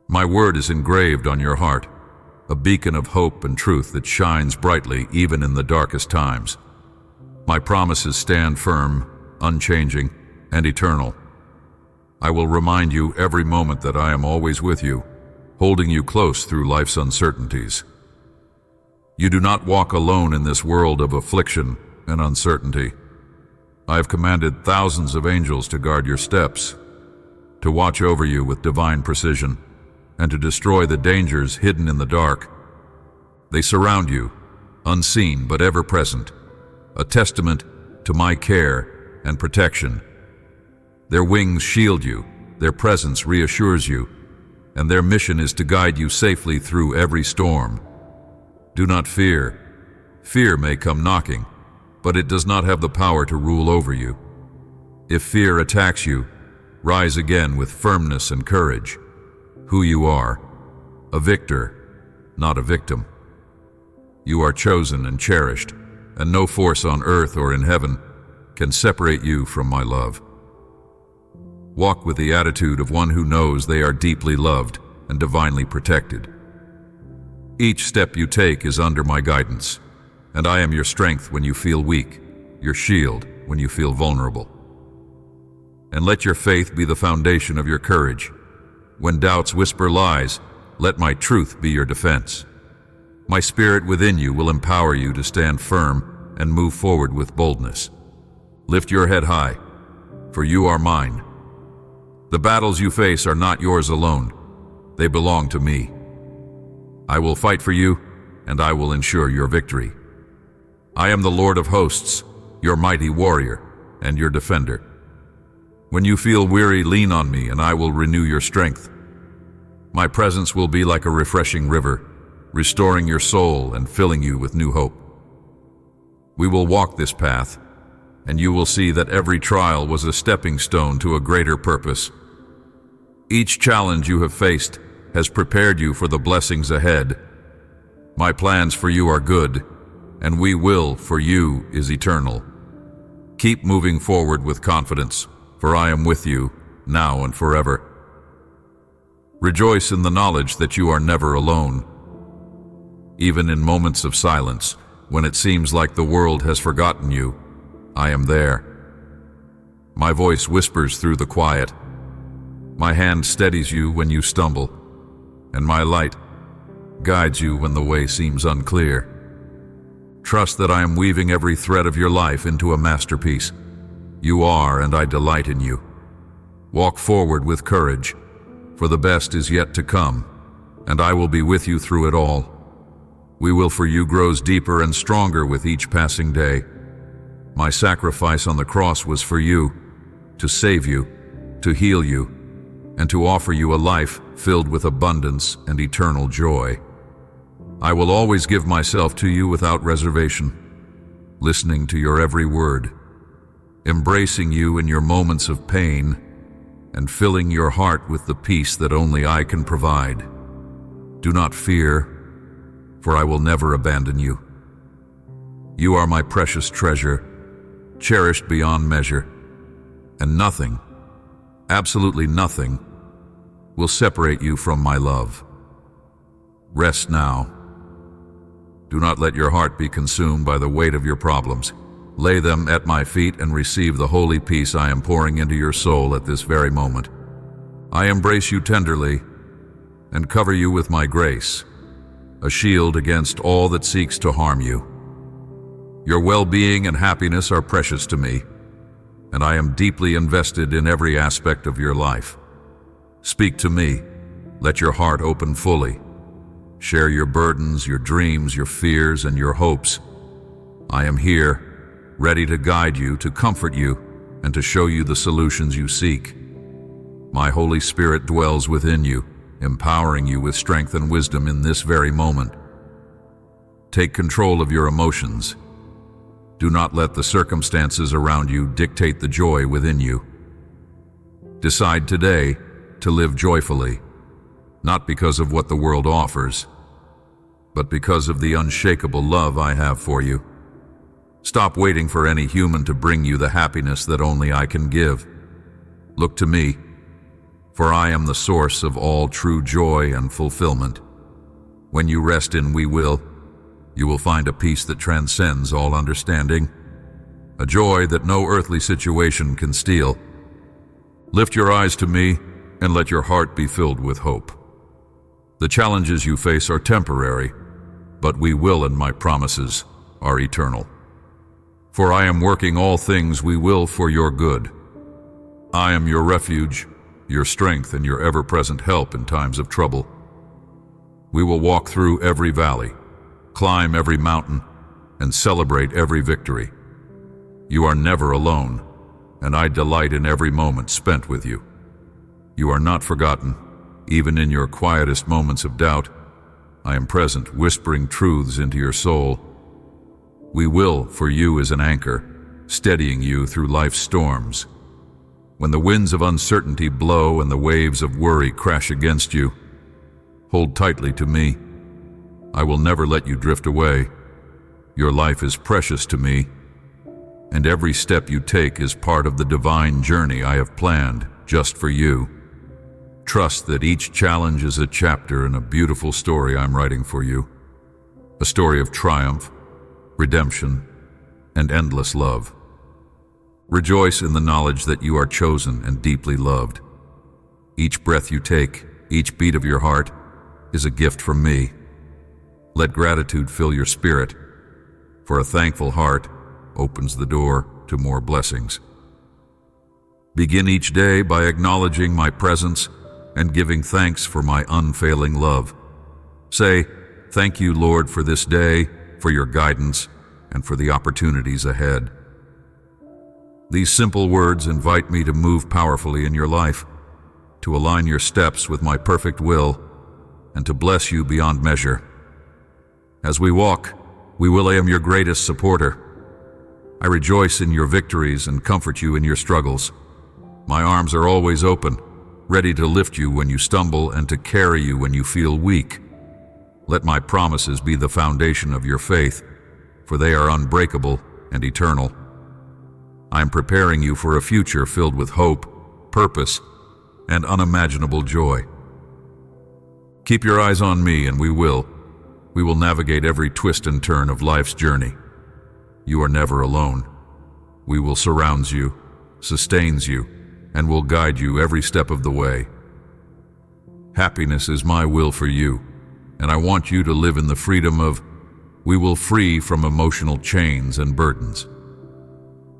My word is engraved on your heart, a beacon of hope and truth that shines brightly even in the darkest times. My promises stand firm, unchanging, and eternal. I will remind you every moment that I am always with you, holding you close through life's uncertainties. You do not walk alone in this world of affliction and uncertainty. I have commanded thousands of angels to guard your steps, to watch over you with divine precision, and to destroy the dangers hidden in the dark. They surround you, unseen but ever present, a testament to my care and protection. Their wings shield you, their presence reassures you, and their mission is to guide you safely through every storm. Do not fear. Fear may come knocking, but it does not have the power to rule over you. If fear attacks you, rise again with firmness and courage. Who you are, a victor, not a victim. You are chosen and cherished, and no force on earth or in heaven can separate you from my love. Walk with the attitude of one who knows they are deeply loved and divinely protected. Each step you take is under my guidance, and I am your strength when you feel weak, your shield when you feel vulnerable. And let your faith be the foundation of your courage. When doubts whisper lies, let my truth be your defense. My spirit within you will empower you to stand firm and move forward with boldness. Lift your head high, for you are mine. The battles you face are not yours alone. They belong to me. I will fight for you, and I will ensure your victory. I am the Lord of hosts, your mighty warrior, and your defender. When you feel weary, lean on me, and I will renew your strength. My presence will be like a refreshing river, restoring your soul and filling you with new hope. We will walk this path, and you will see that every trial was a stepping stone to a greater purpose. Each challenge you have faced has prepared you for the blessings ahead. My plans for you are good, and we will for you is eternal. Keep moving forward with confidence, for I am with you, now and forever. Rejoice in the knowledge that you are never alone. Even in moments of silence, when it seems like the world has forgotten you, I am there. My voice whispers through the quiet. My hand steadies you when you stumble, and my light guides you when the way seems unclear. Trust that I am weaving every thread of your life into a masterpiece. You are, and I delight in you. Walk forward with courage, for the best is yet to come, and I will be with you through it all. We will for you grows deeper and stronger with each passing day. My sacrifice on the cross was for you, to save you, to heal you, and to offer you a life filled with abundance and eternal joy. I will always give myself to you without reservation, listening to your every word, embracing you in your moments of pain, and filling your heart with the peace that only I can provide. Do not fear, for I will never abandon you. You are my precious treasure, cherished beyond measure, and nothing, absolutely nothing, will separate you from my love. Rest now. Do not let your heart be consumed by the weight of your problems. Lay them at my feet and receive the holy peace I am pouring into your soul at this very moment. I embrace you tenderly and cover you with my grace, a shield against all that seeks to harm you. Your well-being and happiness are precious to me, and I am deeply invested in every aspect of your life. Speak to me. Let your heart open fully. Share your burdens, your dreams, your fears, and your hopes. I am here, ready to guide you, to comfort you, and to show you the solutions you seek. My Holy Spirit dwells within you, empowering you with strength and wisdom in this very moment. Take control of your emotions. Do not let the circumstances around you dictate the joy within you. Decide today to live joyfully, not because of what the world offers, but because of the unshakable love I have for you. Stop waiting for any human to bring you the happiness that only I can give. Look to me, for I am the source of all true joy and fulfillment. When you rest in we will, you will find a peace that transcends all understanding, a joy that no earthly situation can steal. Lift your eyes to me and let your heart be filled with hope. The challenges you face are temporary, but we will and my promises are eternal. For I am working all things we will for your good. I am your refuge, your strength, and your ever-present help in times of trouble. We will walk through every valley, climb every mountain, and celebrate every victory. You are never alone, and I delight in every moment spent with you. You are not forgotten, even in your quietest moments of doubt. I am present, whispering truths into your soul. We will, for you, is an anchor, steadying you through life's storms. When the winds of uncertainty blow and the waves of worry crash against you, hold tightly to me. I will never let you drift away. Your life is precious to me, and every step you take is part of the divine journey I have planned just for you. Trust that each challenge is a chapter in a beautiful story I'm writing for you, a story of triumph, redemption, and endless love. Rejoice in the knowledge that you are chosen and deeply loved. Each breath you take, each beat of your heart, is a gift from me. Let gratitude fill your spirit, for a thankful heart opens the door to more blessings. Begin each day by acknowledging my presence and giving thanks for my unfailing love. Say, "Thank you, Lord, for this day, for your guidance, and for the opportunities ahead." These simple words invite me to move powerfully in your life, to align your steps with my perfect will, and to bless you beyond measure. As we walk, I am your greatest supporter. I rejoice in your victories and comfort you in your struggles. My arms are always open, ready to lift you when you stumble and to carry you when you feel weak. Let my promises be the foundation of your faith, for they are unbreakable and eternal. I am preparing you for a future filled with hope, purpose, and unimaginable joy. Keep your eyes on me and we will navigate every twist and turn of life's journey. You are never alone. We will surround you, sustains you, and will guide you every step of the way. Happiness is my will for you, and I want you to live in the freedom of we will free from emotional chains and burdens.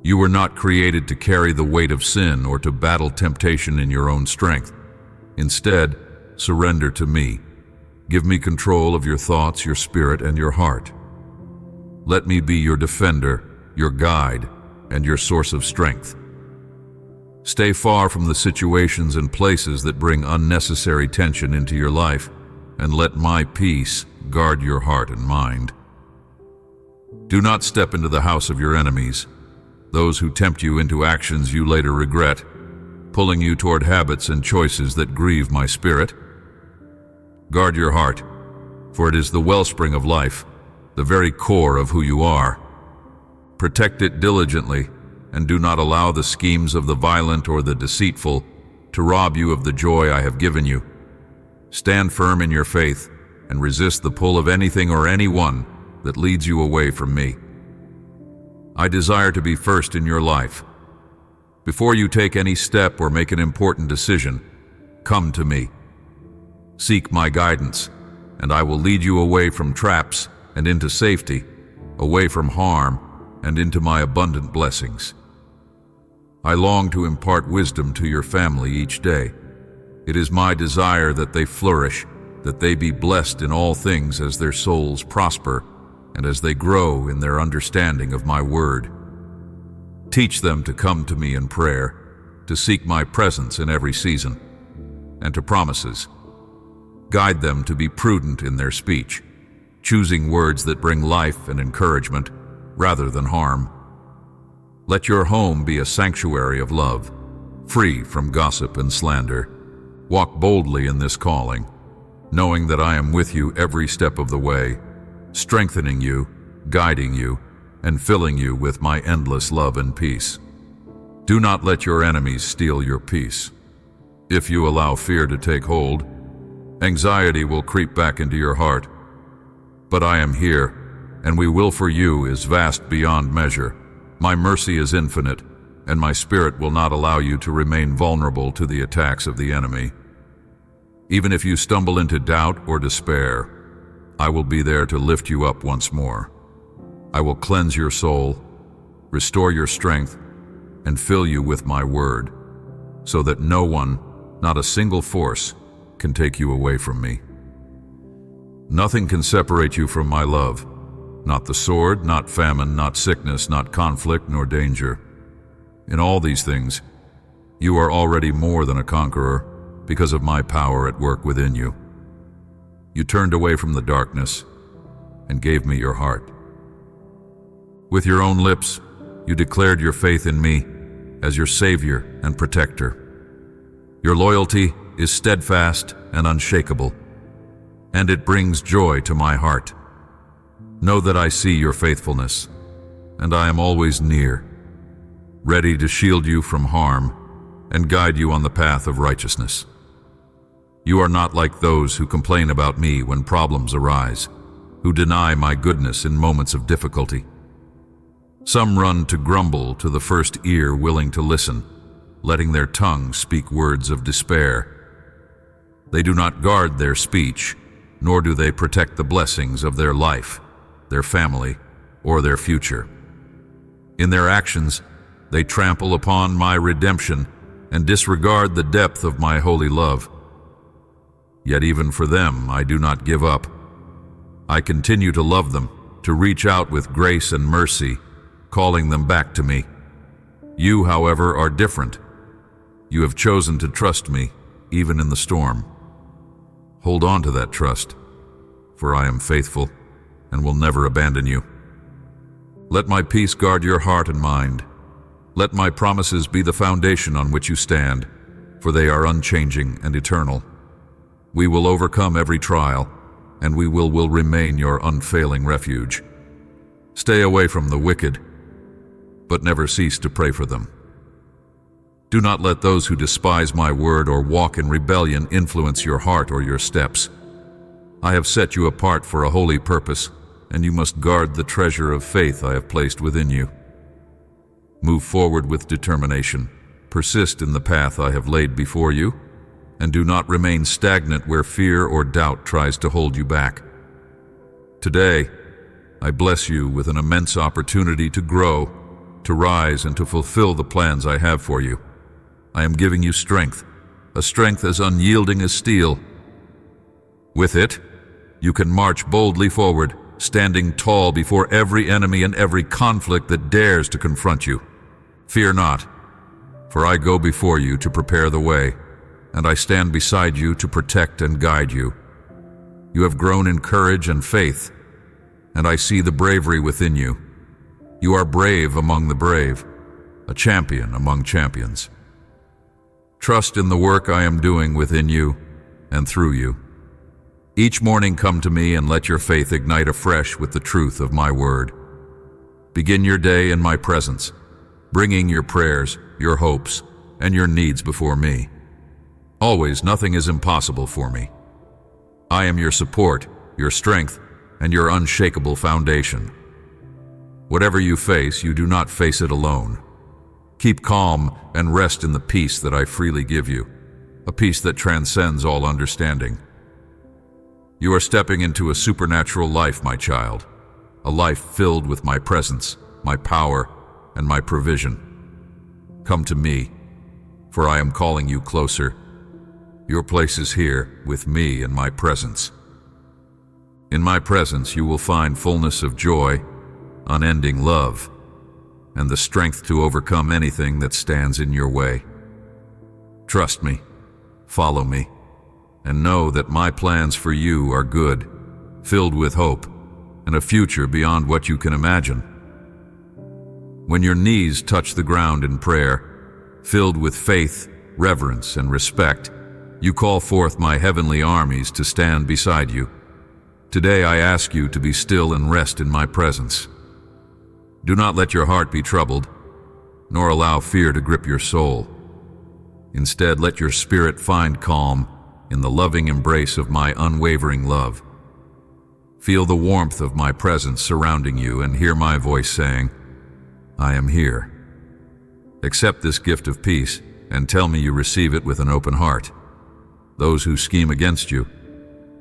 You were not created to carry the weight of sin or to battle temptation in your own strength. Instead, surrender to me. Give me control of your thoughts, your spirit, and your heart. Let me be your defender, your guide, and your source of strength. Stay far from the situations and places that bring unnecessary tension into your life, and let my peace guard your heart and mind. Do not step into the house of your enemies, those who tempt you into actions you later regret, pulling you toward habits and choices that grieve my spirit. Guard your heart, for it is the wellspring of life, the very core of who you are. Protect it diligently, and do not allow the schemes of the violent or the deceitful to rob you of the joy I have given you. Stand firm in your faith and resist the pull of anything or anyone that leads you away from me. I desire to be first in your life. Before you take any step or make an important decision, come to me. Seek my guidance, and I will lead you away from traps and into safety, away from harm and into my abundant blessings. I long to impart wisdom to your family each day. It is my desire that they flourish, that they be blessed in all things as their souls prosper and as they grow in their understanding of my word. Teach them to come to me in prayer, to seek my presence in every season, and to promises. Guide them to be prudent in their speech, choosing words that bring life and encouragement rather than harm. Let your home be a sanctuary of love, free from gossip and slander. Walk boldly in this calling, knowing that I am with you every step of the way, strengthening you, guiding you, and filling you with my endless love and peace. Do not let your enemies steal your peace. If you allow fear to take hold, anxiety will creep back into your heart. But I am here, and my will for you is vast beyond measure. My mercy is infinite, and my spirit will not allow you to remain vulnerable to the attacks of the enemy. Even if you stumble into doubt or despair, I will be there to lift you up once more. I will cleanse your soul, restore your strength, and fill you with my word, so that no one, not a single force, can take you away from me. Nothing can separate you from my love, not the sword, not famine, not sickness, not conflict, nor danger. In all these things, you are already more than a conqueror because of my power at work within you. You turned away from the darkness and gave me your heart. With your own lips, you declared your faith in me as your Savior and Protector. Your loyalty is steadfast and unshakable, and it brings joy to my heart. Know that I see your faithfulness, and I am always near, ready to shield you from harm and guide you on the path of righteousness. You are not like those who complain about me when problems arise, who deny my goodness in moments of difficulty. Some run to grumble to the first ear willing to listen, letting their tongue speak words of despair. They do not guard their speech, nor do they protect the blessings of their life, their family, or their future. In their actions, they trample upon my redemption and disregard the depth of my holy love. Yet even for them, I do not give up. I continue to love them, to reach out with grace and mercy, calling them back to me. You, however, are different. You have chosen to trust me, even in the storm. Hold on to that trust, for I am faithful and will never abandon you. Let my peace guard your heart and mind. Let my promises be the foundation on which you stand, for they are unchanging and eternal. We will overcome every trial, and we will remain your unfailing refuge. Stay away from the wicked, but never cease to pray for them. Do not let those who despise my word or walk in rebellion influence your heart or your steps. I have set you apart for a holy purpose, and you must guard the treasure of faith I have placed within you. Move forward with determination. Persist in the path I have laid before you, and do not remain stagnant where fear or doubt tries to hold you back. Today, I bless you with an immense opportunity to grow, to rise, and to fulfill the plans I have for you. I am giving you strength, a strength as unyielding as steel. With it, you can march boldly forward, standing tall before every enemy and every conflict that dares to confront you. Fear not, for I go before you to prepare the way, and I stand beside you to protect and guide you. You have grown in courage and faith, and I see the bravery within you. You are brave among the brave, a champion among champions. Trust in the work I am doing within you and through you. Each morning come to me and let your faith ignite afresh with the truth of my word. Begin your day in my presence, bringing your prayers, your hopes, and your needs before me. Always, nothing is impossible for me. I am your support, your strength, and your unshakable foundation. Whatever you face, you do not face it alone. Keep calm and rest in the peace that I freely give you, a peace that transcends all understanding. You are stepping into a supernatural life, my child, a life filled with my presence, my power, and my provision. Come to me, for I am calling you closer. Your place is here, with me in my presence. In my presence you will find fullness of joy, unending love, and the strength to overcome anything that stands in your way. Trust me, follow me, and know that my plans for you are good, filled with hope and a future beyond what you can imagine. When your knees touch the ground in prayer, filled with faith, reverence, and respect, you call forth my heavenly armies to stand beside you. Today I ask you to be still and rest in my presence. Do not let your heart be troubled, nor allow fear to grip your soul. Instead, let your spirit find calm in the loving embrace of my unwavering love. Feel the warmth of my presence surrounding you and hear my voice saying, I am here. Accept this gift of peace and tell me you receive it with an open heart. Those who scheme against you,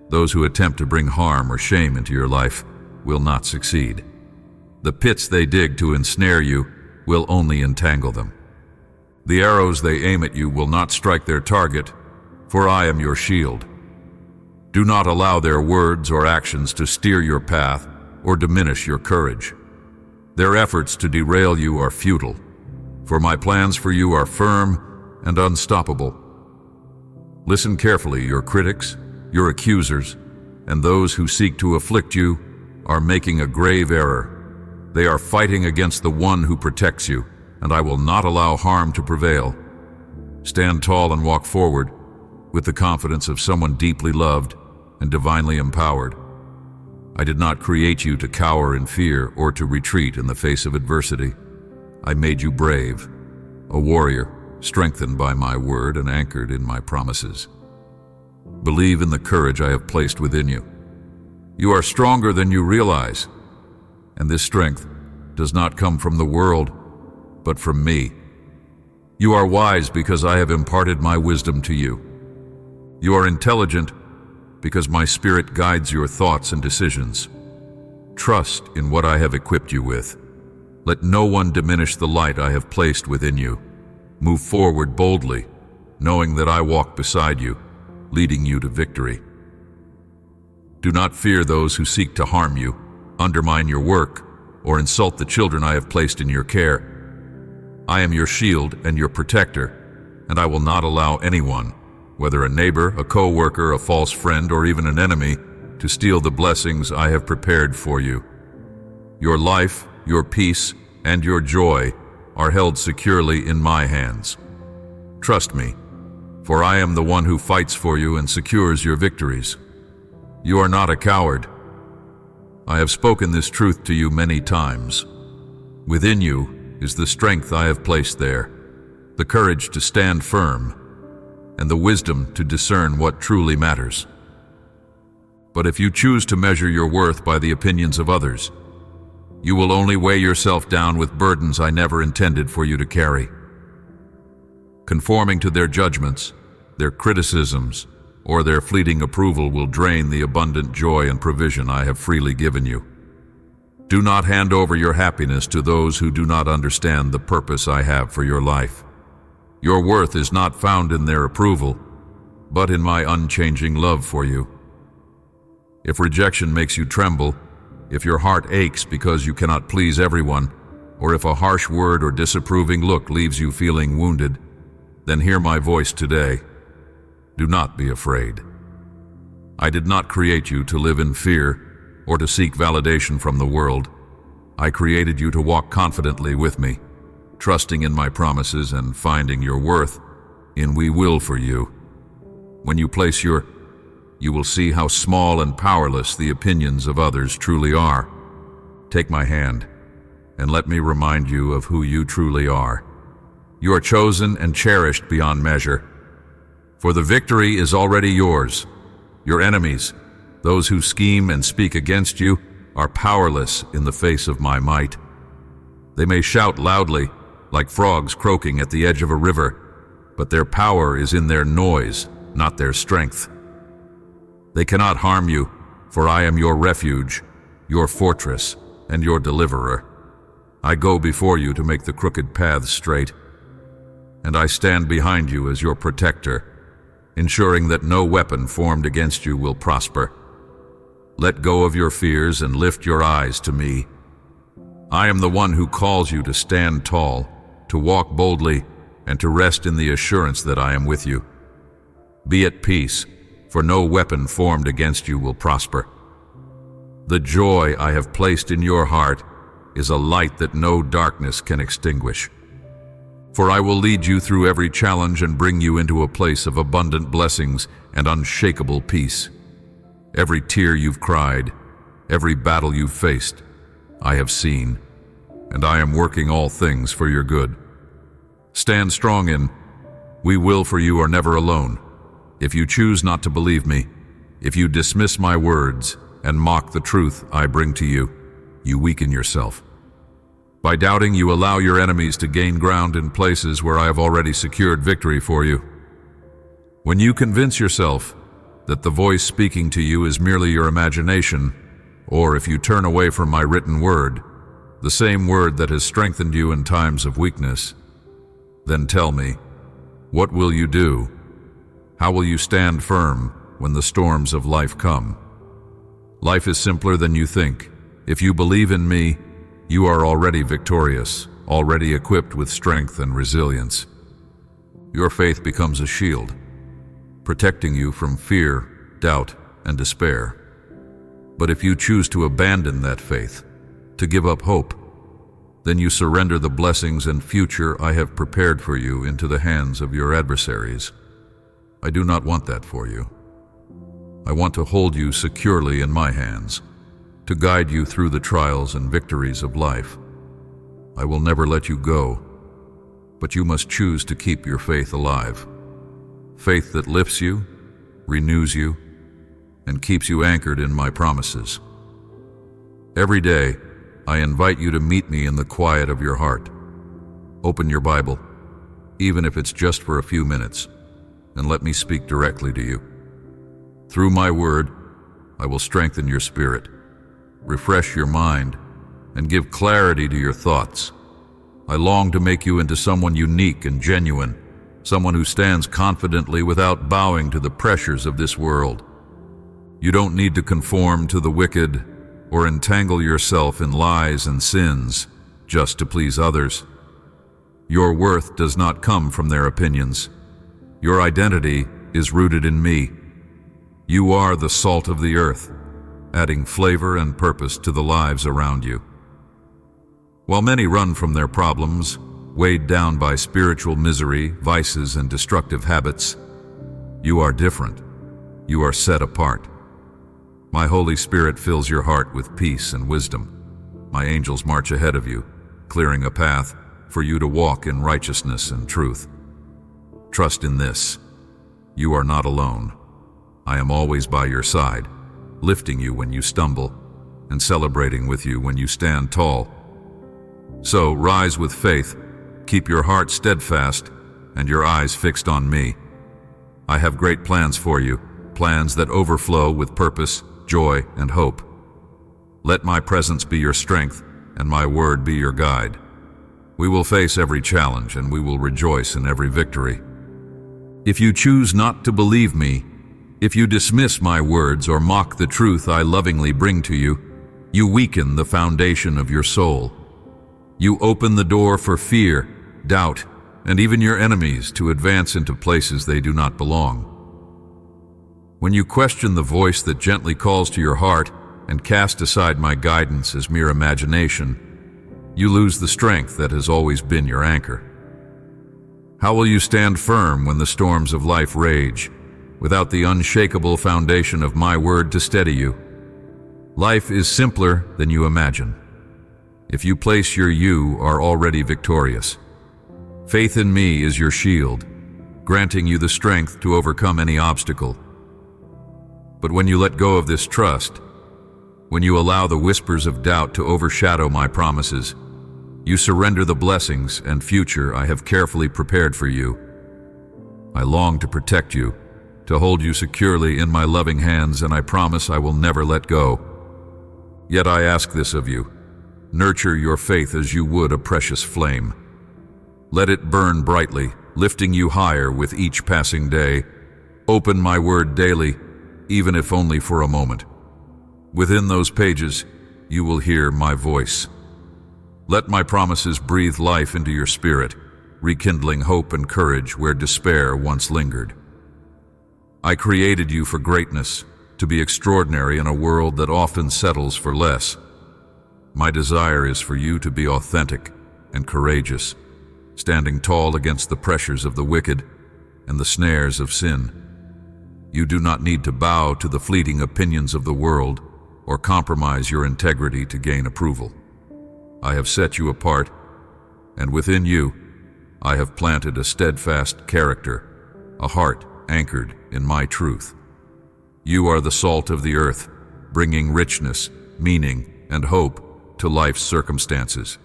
those who attempt to bring harm or shame into your life, will not succeed. The pits they dig to ensnare you will only entangle them. The arrows they aim at you will not strike their target, for I am your shield. Do not allow their words or actions to steer your path or diminish your courage. Their efforts to derail you are futile, for my plans for you are firm and unstoppable. Listen carefully, your critics, your accusers, and those who seek to afflict you are making a grave error. They are fighting against the one who protects you, and I will not allow harm to prevail. Stand tall and walk forward with the confidence of someone deeply loved and divinely empowered. I did not create you to cower in fear or to retreat in the face of adversity. I made you brave, a warrior, strengthened by my word and anchored in my promises. Believe in the courage I have placed within you. You are stronger than you realize, and this strength does not come from the world, but from me. You are wise because I have imparted my wisdom to you. You are intelligent because my spirit guides your thoughts and decisions. Trust in what I have equipped you with. Let no one diminish the light I have placed within you. Move forward boldly, knowing that I walk beside you, leading you to victory. Do not fear those who seek to harm you, undermine your work, or insult the children I have placed in your care. I am your shield and your protector, and I will not allow anyone, whether a neighbor, a co-worker, a false friend, or even an enemy, to steal the blessings I have prepared for you. Your life, your peace, and your joy are held securely in my hands. Trust me, for I am the one who fights for you and secures your victories. You are not a coward. I have spoken this truth to you many times. Within you is the strength I have placed there, the courage to stand firm, and the wisdom to discern what truly matters. But if you choose to measure your worth by the opinions of others, you will only weigh yourself down with burdens I never intended for you to carry. Conforming to their judgments, their criticisms, or their fleeting approval will drain the abundant joy and provision I have freely given you. Do not hand over your happiness to those who do not understand the purpose I have for your life. Your worth is not found in their approval, but in my unchanging love for you. If rejection makes you tremble, if your heart aches because you cannot please everyone, or if a harsh word or disapproving look leaves you feeling wounded, then hear my voice today. Do not be afraid. I did not create you to live in fear or to seek validation from the world. I created you to walk confidently with me, trusting in my promises and finding your worth in we will for you. When you place you will see how small and powerless the opinions of others truly are. Take my hand and let me remind you of who you truly are. You are chosen and cherished beyond measure. For the victory is already yours. Your enemies, those who scheme and speak against you, are powerless in the face of my might. They may shout loudly, like frogs croaking at the edge of a river, but their power is in their noise, not their strength. They cannot harm you, for I am your refuge, your fortress, and your deliverer. I go before you to make the crooked paths straight, and I stand behind you as your protector, ensuring that no weapon formed against you will prosper. Let go of your fears and lift your eyes to me. I am the one who calls you to stand tall, to walk boldly, and to rest in the assurance that I am with you. Be at peace, for no weapon formed against you will prosper. The joy I have placed in your heart is a light that no darkness can extinguish. For I will lead you through every challenge and bring you into a place of abundant blessings and unshakable peace. Every tear you've cried, every battle you've faced, I have seen, and I am working all things for your good. Stand strong in, we will for you are never alone. If you choose not to believe me, if you dismiss my words and mock the truth I bring to you, you weaken yourself. By doubting, you allow your enemies to gain ground in places where I have already secured victory for you. When you convince yourself that the voice speaking to you is merely your imagination, or if you turn away from my written word, the same word that has strengthened you in times of weakness, then tell me, what will you do? How will you stand firm when the storms of life come? Life is simpler than you think. If you believe in me, you are already victorious, already equipped with strength and resilience. Your faith becomes a shield, protecting you from fear, doubt, and despair. But if you choose to abandon that faith, to give up hope, then you surrender the blessings and future I have prepared for you into the hands of your adversaries. I do not want that for you. I want to hold you securely in my hands, to guide you through the trials and victories of life. I will never let you go, but you must choose to keep your faith alive. Faith that lifts you, renews you, and keeps you anchored in my promises. Every day, I invite you to meet me in the quiet of your heart. Open your Bible, even if it's just for a few minutes, and let me speak directly to you. Through my word, I will strengthen your spirit, refresh your mind, and give clarity to your thoughts. I long to make you into someone unique and genuine, someone who stands confidently without bowing to the pressures of this world. You don't need to conform to the wicked or entangle yourself in lies and sins just to please others. Your worth does not come from their opinions. Your identity is rooted in me. You are the salt of the earth, adding flavor and purpose to the lives around you. While many run from their problems, weighed down by spiritual misery, vices, and destructive habits, you are different. You are set apart. My Holy Spirit fills your heart with peace and wisdom. My angels march ahead of you, clearing a path for you to walk in righteousness and truth. Trust in this. You are not alone. I am always by your side, lifting you when you stumble, and celebrating with you when you stand tall. So rise with faith, keep your heart steadfast, and your eyes fixed on me. I have great plans for you, plans that overflow with purpose, joy, and hope. Let my presence be your strength, and my word be your guide. We will face every challenge, and we will rejoice in every victory. If you choose not to believe me, if you dismiss my words or mock the truth I lovingly bring to you, you weaken the foundation of your soul. You open the door for fear, doubt, and even your enemies to advance into places they do not belong. When you question the voice that gently calls to your heart and cast aside my guidance as mere imagination, you lose the strength that has always been your anchor. How will you stand firm when the storms of life rage, without the unshakable foundation of my word to steady you? Life is simpler than you imagine. If you place you are already victorious. Faith in me is your shield, granting you the strength to overcome any obstacle. But when you let go of this trust, when you allow the whispers of doubt to overshadow my promises, you surrender the blessings and future I have carefully prepared for you. I long to protect you, to hold you securely in my loving hands, and I promise I will never let go. Yet I ask this of you: nurture your faith as you would a precious flame. Let it burn brightly, lifting you higher with each passing day. Open my word daily, even if only for a moment. Within those pages, you will hear my voice. Let my promises breathe life into your spirit, rekindling hope and courage where despair once lingered. I created you for greatness, to be extraordinary in a world that often settles for less. My desire is for you to be authentic and courageous, standing tall against the pressures of the wicked and the snares of sin. You do not need to bow to the fleeting opinions of the world or compromise your integrity to gain approval. I have set you apart, and within you, I have planted a steadfast character, a heart anchored in my truth. You are the salt of the earth, bringing richness, meaning, and hope to life's circumstances.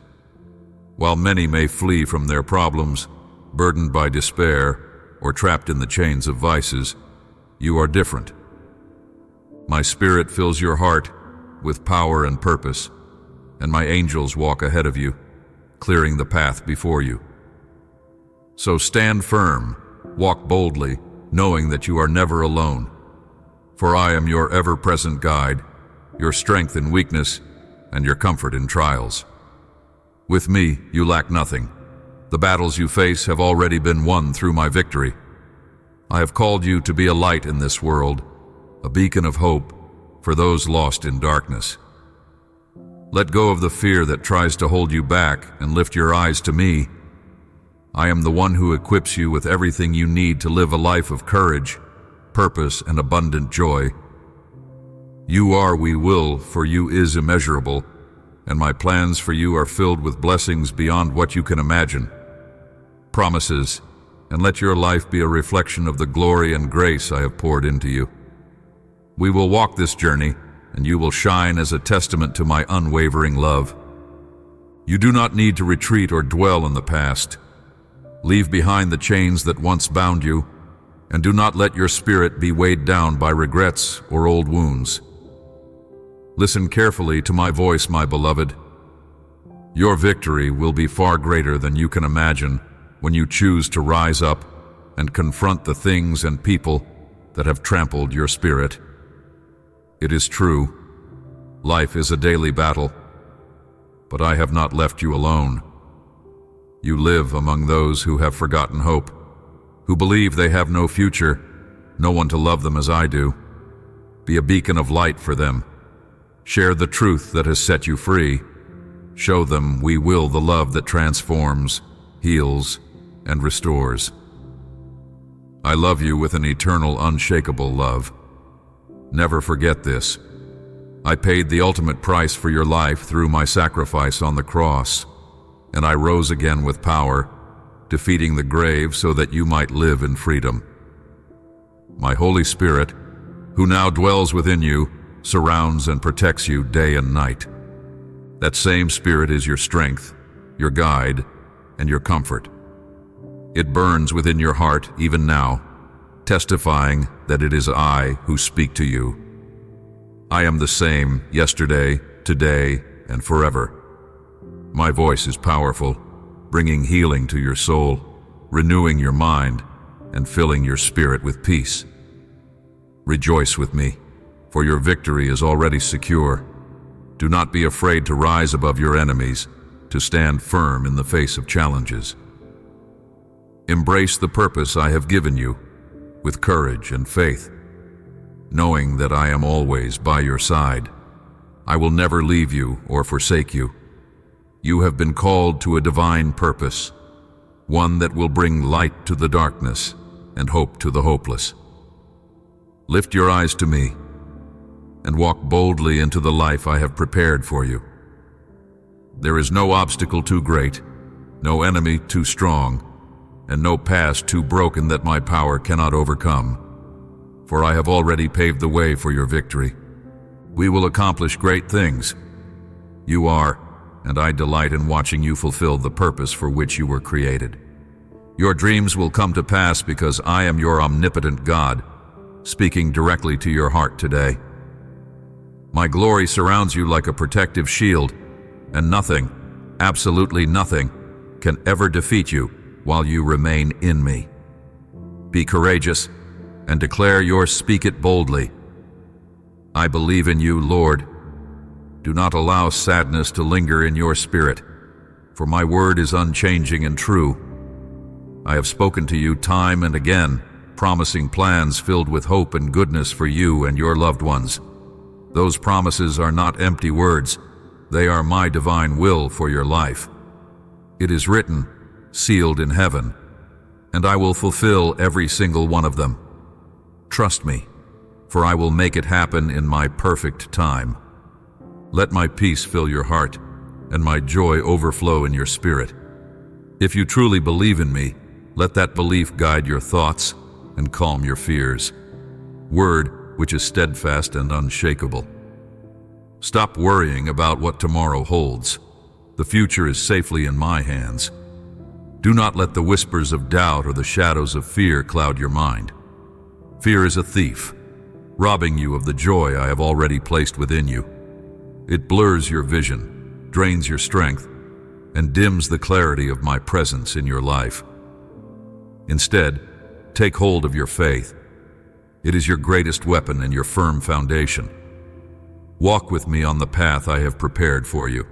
While many may flee from their problems, burdened by despair, or trapped in the chains of vices, you are different. My spirit fills your heart with power and purpose, and my angels walk ahead of you, clearing the path before you. So stand firm, walk boldly, knowing that you are never alone. For I am your ever-present guide, your strength in weakness, and your comfort in trials. With me, you lack nothing. The battles you face have already been won through my victory. I have called you to be a light in this world, a beacon of hope for those lost in darkness. Let go of the fear that tries to hold you back and lift your eyes to me. I am the one who equips you with everything you need to live a life of courage, purpose, and abundant joy. You are we will, for you is immeasurable, and my plans for you are filled with blessings beyond what you can imagine. Promises, and let your life be a reflection of the glory and grace I have poured into you. We will walk this journey, and you will shine as a testament to my unwavering love. You do not need to retreat or dwell in the past. Leave behind the chains that once bound you, and do not let your spirit be weighed down by regrets or old wounds. Listen carefully to my voice, my beloved. Your victory will be far greater than you can imagine when you choose to rise up and confront the things and people that have trampled your spirit. It is true, life is a daily battle, but I have not left you alone. You live among those who have forgotten hope, who believe they have no future, no one to love them as I do. Be a beacon of light for them. Share the truth that has set you free. Show them we will the love that transforms, heals, and restores. I love you with an eternal, unshakable love. Never forget this. I paid the ultimate price for your life through my sacrifice on the cross, and I rose again with power, defeating the grave so that you might live in freedom. My Holy Spirit, who now dwells within you, surrounds and protects you day and night. That same Spirit is your strength, your guide, and your comfort. It burns within your heart even now, testifying that it is I who speak to you. I am the same yesterday, today, and forever. My voice is powerful, bringing healing to your soul, renewing your mind, and filling your spirit with peace. Rejoice with me, for your victory is already secure. Do not be afraid to rise above your enemies, to stand firm in the face of challenges. Embrace the purpose I have given you, with courage and faith, knowing that I am always by your side. I will never leave you or forsake you. You have been called to a divine purpose, one that will bring light to the darkness and hope to the hopeless. Lift your eyes to me and walk boldly into the life I have prepared for you. There is no obstacle too great, no enemy too strong, and no past too broken that my power cannot overcome, for I have already paved the way for your victory. We will accomplish great things. You are, and I delight in watching you fulfill the purpose for which you were created. Your dreams will come to pass because I am your omnipotent God, speaking directly to your heart today. My glory surrounds you like a protective shield, and nothing, absolutely nothing, can ever defeat you while you remain in me. Be courageous and declare your speak it boldly. I believe in you, Lord. Do not allow sadness to linger in your spirit, for my word is unchanging and true. I have spoken to you time and again, promising plans filled with hope and goodness for you and your loved ones. Those promises are not empty words. They are my divine will for your life. It is written, sealed in heaven, and I will fulfill every single one of them. Trust me, for I will make it happen in my perfect time. Let my peace fill your heart, and my joy overflow in your spirit. If you truly believe in me, let that belief guide your thoughts and calm your fears. Word which is steadfast and unshakable. Stop worrying about what tomorrow holds. The future is safely in my hands. Do not let the whispers of doubt or the shadows of fear cloud your mind. Fear is a thief, robbing you of the joy I have already placed within you. It blurs your vision, drains your strength, and dims the clarity of my presence in your life. Instead, take hold of your faith. It is your greatest weapon and your firm foundation. Walk with me on the path I have prepared for you.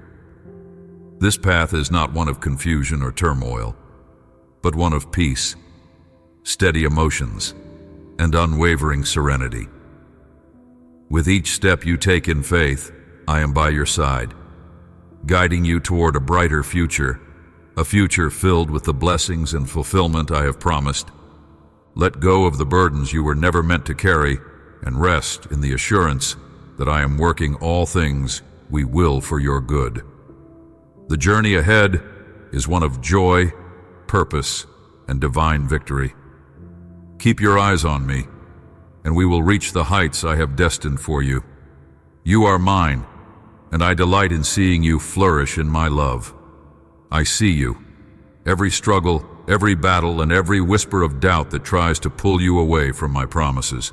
This path is not one of confusion or turmoil, but one of peace, steady emotions, and unwavering serenity. With each step you take in faith, I am by your side, guiding you toward a brighter future, a future filled with the blessings and fulfillment I have promised. Let go of the burdens you were never meant to carry and rest in the assurance that I am working all things we will for your good. The journey ahead is one of joy, purpose, and divine victory. Keep your eyes on me, and we will reach the heights I have destined for you. You are mine, and I delight in seeing you flourish in my love. I see you, every struggle, every battle, and every whisper of doubt that tries to pull you away from my promises.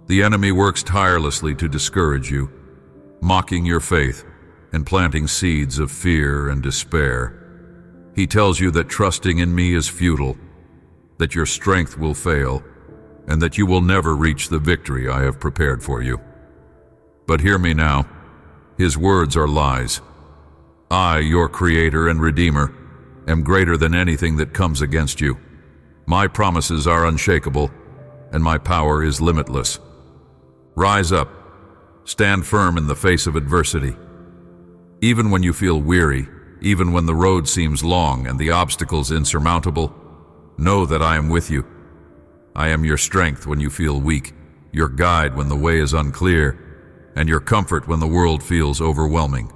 The enemy works tirelessly to discourage you, mocking your faith and planting seeds of fear and despair. He tells you that trusting in me is futile, that your strength will fail, and that you will never reach the victory I have prepared for you. But hear me now. His words are lies. I, your Creator and Redeemer, am greater than anything that comes against you. My promises are unshakable, and my power is limitless. Rise up. Stand firm in the face of adversity. Even when you feel weary, even when the road seems long and the obstacles insurmountable, know that I am with you. I am your strength when you feel weak, your guide when the way is unclear, and your comfort when the world feels overwhelming.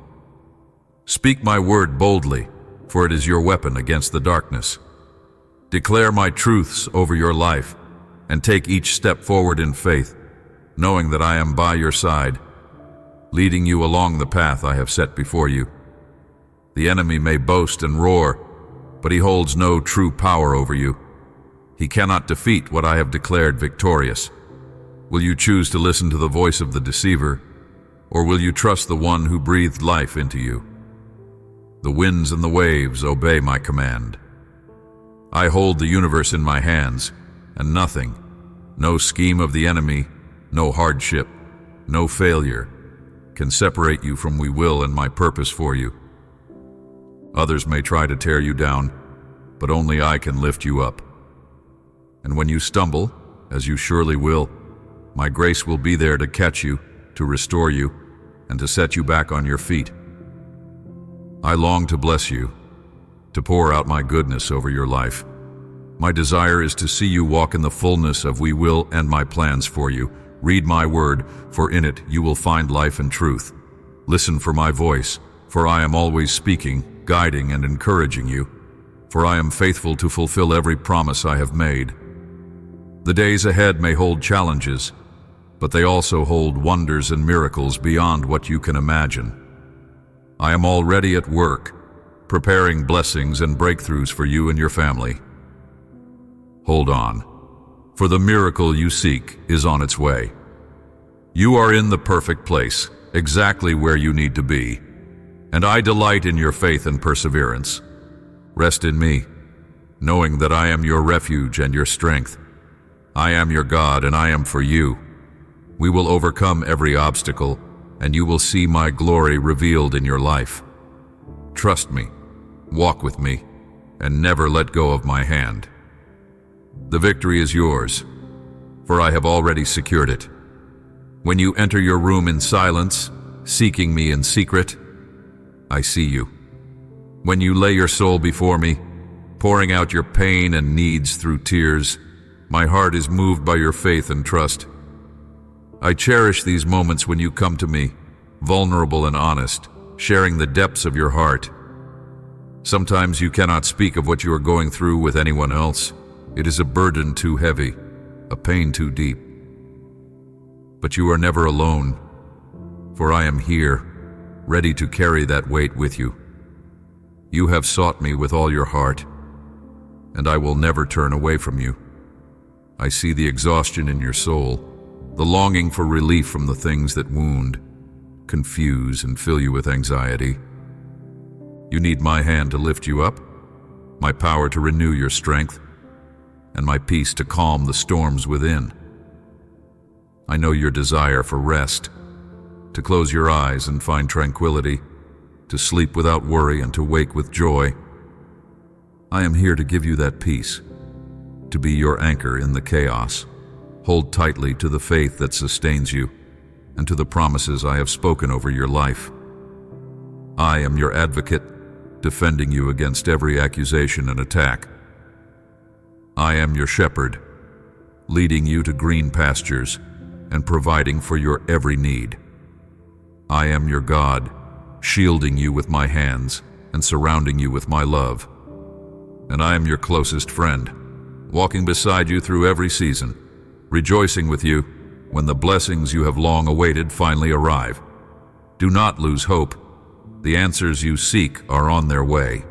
Speak my word boldly, for it is your weapon against the darkness. Declare my truths over your life, and take each step forward in faith, knowing that I am by your side, leading you along the path I have set before you. The enemy may boast and roar, but he holds no true power over you. He cannot defeat what I have declared victorious. Will you choose to listen to the voice of the deceiver, or will you trust the one who breathed life into you? The winds and the waves obey my command. I hold the universe in my hands, and nothing, no scheme of the enemy, no hardship, no failure, can separate you from my will and my purpose for you. Others may try to tear you down, but only I can lift you up. And when you stumble, as you surely will, my grace will be there to catch you, to restore you, and to set you back on your feet. I long to bless you, to pour out my goodness over your life. My desire is to see you walk in the fullness of my will and my plans for you. Read my word, for in it you will find life and truth. Listen for my voice, for I am always speaking, guiding, and encouraging you, for I am faithful to fulfill every promise I have made. The days ahead may hold challenges, but they also hold wonders and miracles beyond what you can imagine. I am already at work, preparing blessings and breakthroughs for you and your family. Hold on, for the miracle you seek is on its way. You are in the perfect place, exactly where you need to be, and I delight in your faith and perseverance. Rest in me, knowing that I am your refuge and your strength. I am your God, and I am for you. We will overcome every obstacle, and you will see my glory revealed in your life. Trust me, walk with me, and never let go of my hand. The victory is yours, for I have already secured it. When you enter your room in silence, seeking me in secret, I see you. When you lay your soul before me, pouring out your pain and needs through tears, my heart is moved by your faith and trust. I cherish these moments when you come to me, vulnerable and honest, sharing the depths of your heart. Sometimes you cannot speak of what you are going through with anyone else. It is a burden too heavy, a pain too deep. But you are never alone, for I am here, ready to carry that weight with you. You have sought me with all your heart, and I will never turn away from you. I see the exhaustion in your soul, the longing for relief from the things that wound, confuse, and fill you with anxiety. You need my hand to lift you up, my power to renew your strength, and my peace to calm the storms within. I know your desire for rest, to close your eyes and find tranquility, to sleep without worry and to wake with joy. I am here to give you that peace, to be your anchor in the chaos. Hold tightly to the faith that sustains you and to the promises I have spoken over your life. I am your advocate, defending you against every accusation and attack. I am your shepherd, leading you to green pastures and providing for your every need. I am your God, shielding you with my hands and surrounding you with my love. And I am your closest friend, walking beside you through every season, rejoicing with you when the blessings you have long awaited finally arrive. Do not lose hope. The answers you seek are on their way.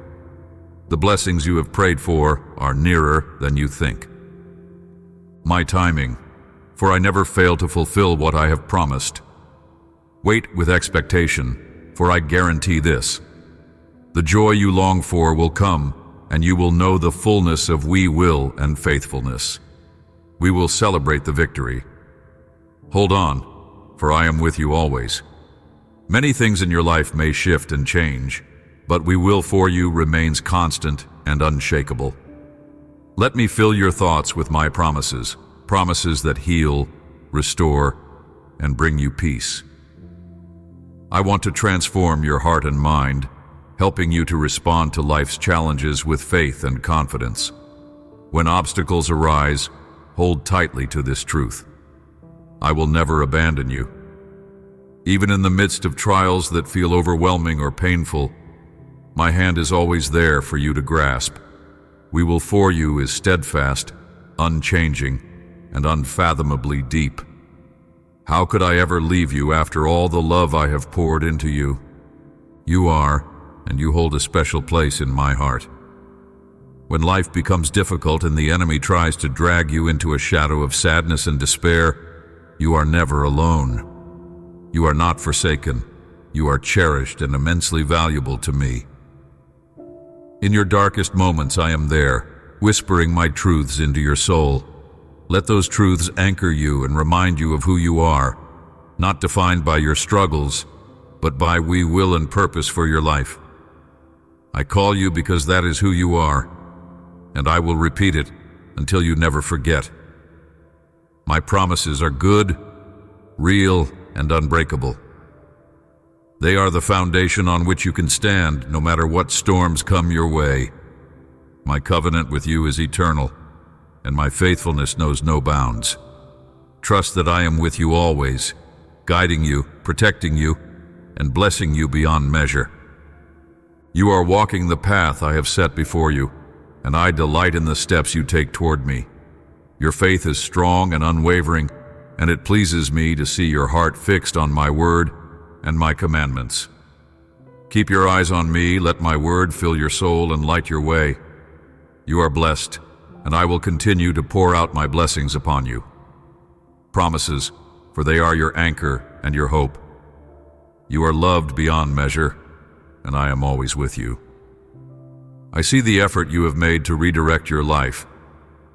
The blessings you have prayed for are nearer than you think. My timing, for I never fail to fulfill what I have promised. Wait with expectation, for I guarantee this. The joy you long for will come, and you will know the fullness of we will and faithfulness. We will celebrate the victory. Hold on, for I am with you always. Many things in your life may shift and change, but we will for you remains constant and unshakable. Let me fill your thoughts with my promises, promises that heal, restore, and bring you peace. I want to transform your heart and mind, helping you to respond to life's challenges with faith and confidence. When obstacles arise, hold tightly to this truth. I will never abandon you. Even in the midst of trials that feel overwhelming or painful, my hand is always there for you to grasp. We will for you is steadfast, unchanging, and unfathomably deep. How could I ever leave you after all the love I have poured into you? You are, and you hold a special place in my heart. When life becomes difficult and the enemy tries to drag you into a shadow of sadness and despair, you are never alone. You are not forsaken. You are cherished and immensely valuable to me. In your darkest moments, I am there, whispering my truths into your soul. Let those truths anchor you and remind you of who you are, not defined by your struggles, but by we will and purpose for your life. I call you because that is who you are, and I will repeat it until you never forget. My promises are good, real, and unbreakable. They are the foundation on which you can stand no matter what storms come your way. My covenant with you is eternal, and my faithfulness knows no bounds. Trust that I am with you always, guiding you, protecting you, and blessing you beyond measure. You are walking the path I have set before you, and I delight in the steps you take toward me. Your faith is strong and unwavering, and it pleases me to see your heart fixed on my word and my commandments. Keep your eyes on me, let my word fill your soul and light your way. You are blessed, and I will continue to pour out my blessings upon you. Promises, for they are your anchor and your hope. You are loved beyond measure, and I am always with you. I see the effort you have made to redirect your life,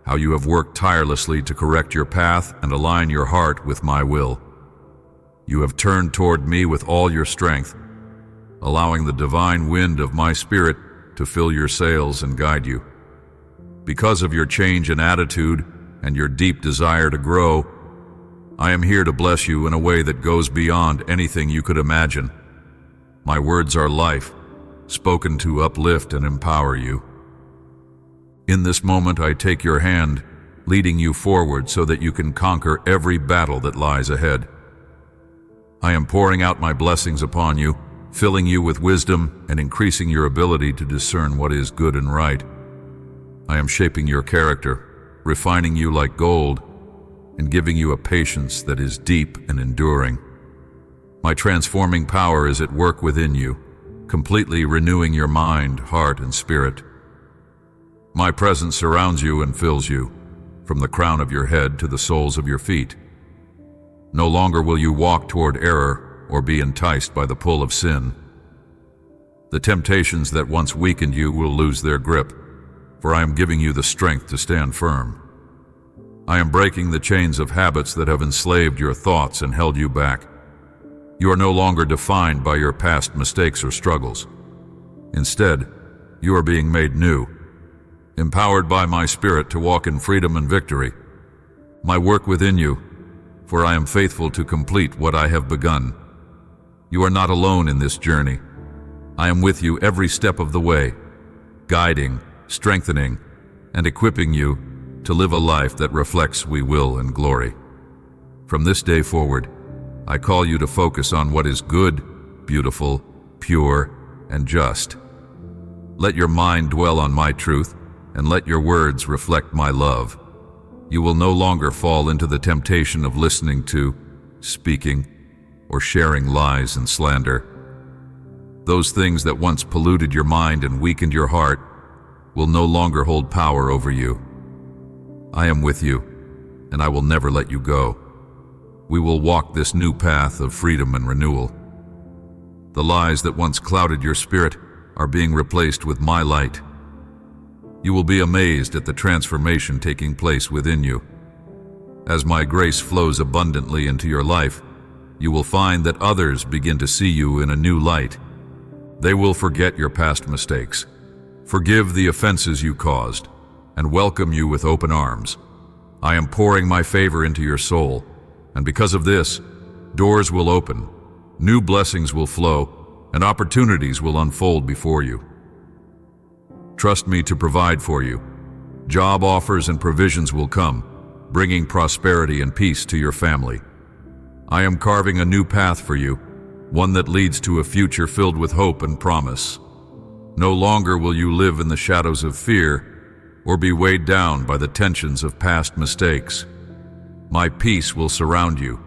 how you have worked tirelessly to correct your path and align your heart with my will. You have turned toward me with all your strength, allowing the divine wind of my spirit to fill your sails and guide you. Because of your change in attitude and your deep desire to grow, I am here to bless you in a way that goes beyond anything you could imagine. My words are life, spoken to uplift and empower you. In this moment, I take your hand, leading you forward so that you can conquer every battle that lies ahead. I am pouring out my blessings upon you, filling you with wisdom and increasing your ability to discern what is good and right. I am shaping your character, refining you like gold, and giving you a patience that is deep and enduring. My transforming power is at work within you, completely renewing your mind, heart, and spirit. My presence surrounds you and fills you, from the crown of your head to the soles of your feet. No longer will you walk toward error or be enticed by the pull of sin. The temptations that once weakened you will lose their grip, for I am giving you the strength to stand firm. I am breaking the chains of habits that have enslaved your thoughts and held you back. You are no longer defined by your past mistakes or struggles. Instead, you are being made new, empowered by my spirit to walk in freedom and victory. My work within you, for I am faithful to complete what I have begun. You are not alone in this journey. I am with you every step of the way, guiding, strengthening, and equipping you to live a life that reflects we will and glory. From this day forward, I call you to focus on what is good, beautiful, pure, and just. Let your mind dwell on my truth, and let your words reflect my love. You will no longer fall into the temptation of listening to, speaking, or sharing lies and slander. Those things that once polluted your mind and weakened your heart will no longer hold power over you. I am with you, and I will never let you go. We will walk this new path of freedom and renewal. The lies that once clouded your spirit are being replaced with my light. You will be amazed at the transformation taking place within you. As my grace flows abundantly into your life, you will find that others begin to see you in a new light. They will forget your past mistakes, forgive the offenses you caused, and welcome you with open arms. I am pouring my favor into your soul, and because of this, doors will open, new blessings will flow, and opportunities will unfold before you. Trust me to provide for you. Job offers and provisions will come, bringing prosperity and peace to your family. I am carving a new path for you, one that leads to a future filled with hope and promise. No longer will you live in the shadows of fear or be weighed down by the tensions of past mistakes. My peace will surround you,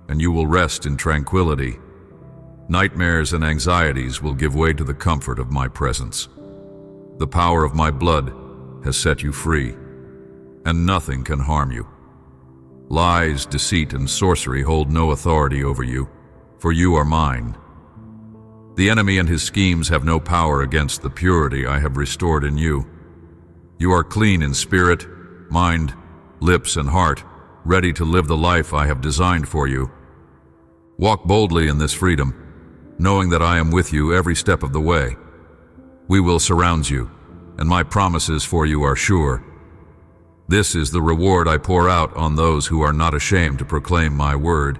and you will rest in tranquility. Nightmares and anxieties will give way to the comfort of my presence. The power of my blood has set you free, and nothing can harm you. Lies, deceit, and sorcery hold no authority over you, for you are mine. The enemy and his schemes have no power against the purity I have restored in you. You are clean in spirit, mind, lips, and heart, ready to live the life I have designed for you. Walk boldly in this freedom, knowing that I am with you every step of the way. We will surround you, and my promises for you are sure. This is the reward I pour out on those who are not ashamed to proclaim my word.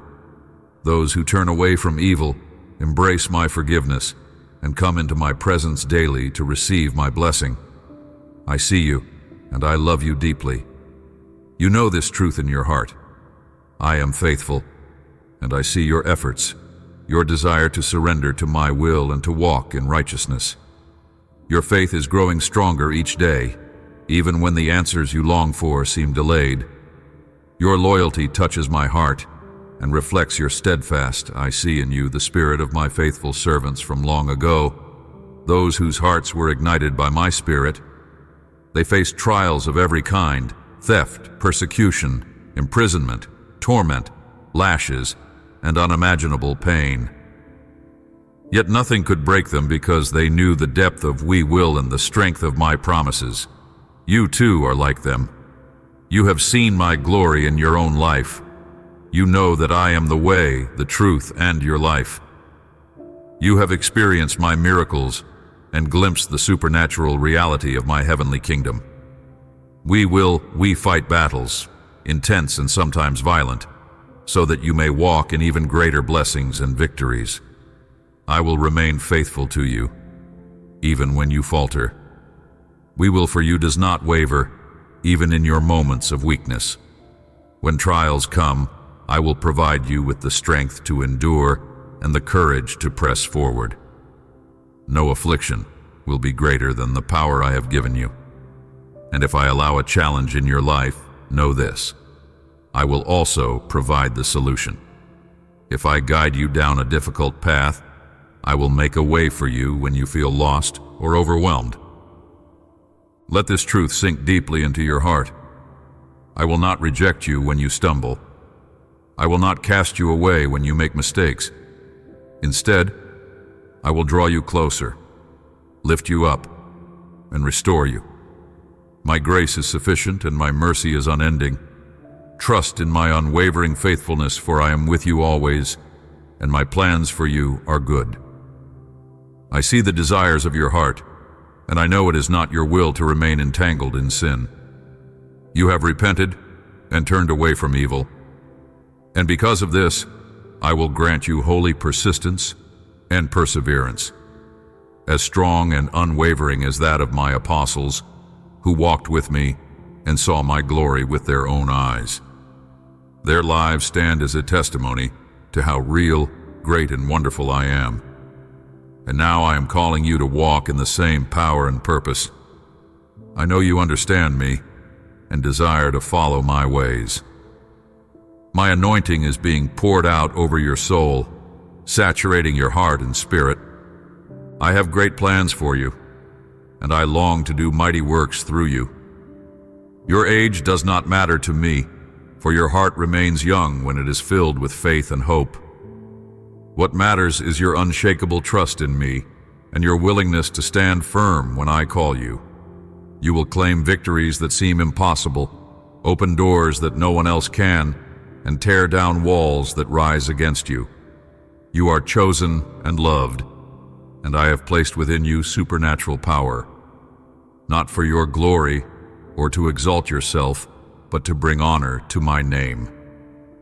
Those who turn away from evil, embrace my forgiveness, and come into my presence daily to receive my blessing. I see you, and I love you deeply. You know this truth in your heart. I am faithful, and I see your efforts, your desire to surrender to my will and to walk in righteousness. Your faith is growing stronger each day, even when the answers you long for seem delayed. Your loyalty touches my heart and reflects your steadfast. I see in you the spirit of my faithful servants from long ago, those whose hearts were ignited by my spirit. They faced trials of every kind: theft, persecution, imprisonment, torment, lashes, and unimaginable pain. Yet nothing could break them because they knew the depth of we will and the strength of my promises. You too are like them. You have seen my glory in your own life. You know that I am the way, the truth, and your life. You have experienced my miracles and glimpsed the supernatural reality of my heavenly kingdom. We fight battles, intense and sometimes violent, so that you may walk in even greater blessings and victories. I will remain faithful to you, even when you falter. We will for you does not waver, even in your moments of weakness. When trials come, I will provide you with the strength to endure and the courage to press forward. No affliction will be greater than the power I have given you. And if I allow a challenge in your life, know this: I will also provide the solution. If I guide you down a difficult path, I will make a way for you when you feel lost or overwhelmed. Let this truth sink deeply into your heart. I will not reject you when you stumble. I will not cast you away when you make mistakes. Instead, I will draw you closer, lift you up, and restore you. My grace is sufficient and my mercy is unending. Trust in my unwavering faithfulness, for I am with you always, and my plans for you are good. I see the desires of your heart, and I know it is not your will to remain entangled in sin. You have repented and turned away from evil, and because of this, I will grant you holy persistence and perseverance, as strong and unwavering as that of my apostles, who walked with me and saw my glory with their own eyes. Their lives stand as a testimony to how real, great, and wonderful I am. And now I am calling you to walk in the same power and purpose. I know you understand me and desire to follow my ways. My anointing is being poured out over your soul, saturating your heart and spirit. I have great plans for you, and I long to do mighty works through you. Your age does not matter to me, for your heart remains young when it is filled with faith and hope. What matters is your unshakable trust in me and your willingness to stand firm when I call you. You will claim victories that seem impossible, open doors that no one else can, and tear down walls that rise against you. You are chosen and loved, and I have placed within you supernatural power, not for your glory or to exalt yourself, but to bring honor to my name.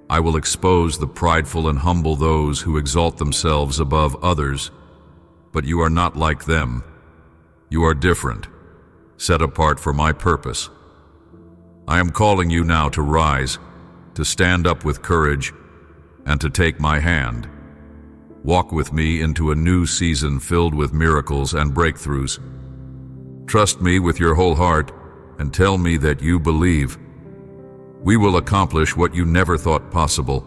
I will expose the prideful and humble those who exalt themselves above others, but you are not like them. You are different, set apart for my purpose. I am calling you now to rise, to stand up with courage, and to take my hand. Walk with me into a new season filled with miracles and breakthroughs. Trust me with your whole heart and tell me that you believe. We will accomplish what you never thought possible.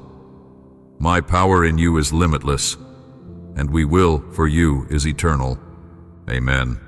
My power in you is limitless, and we will for you is eternal. Amen.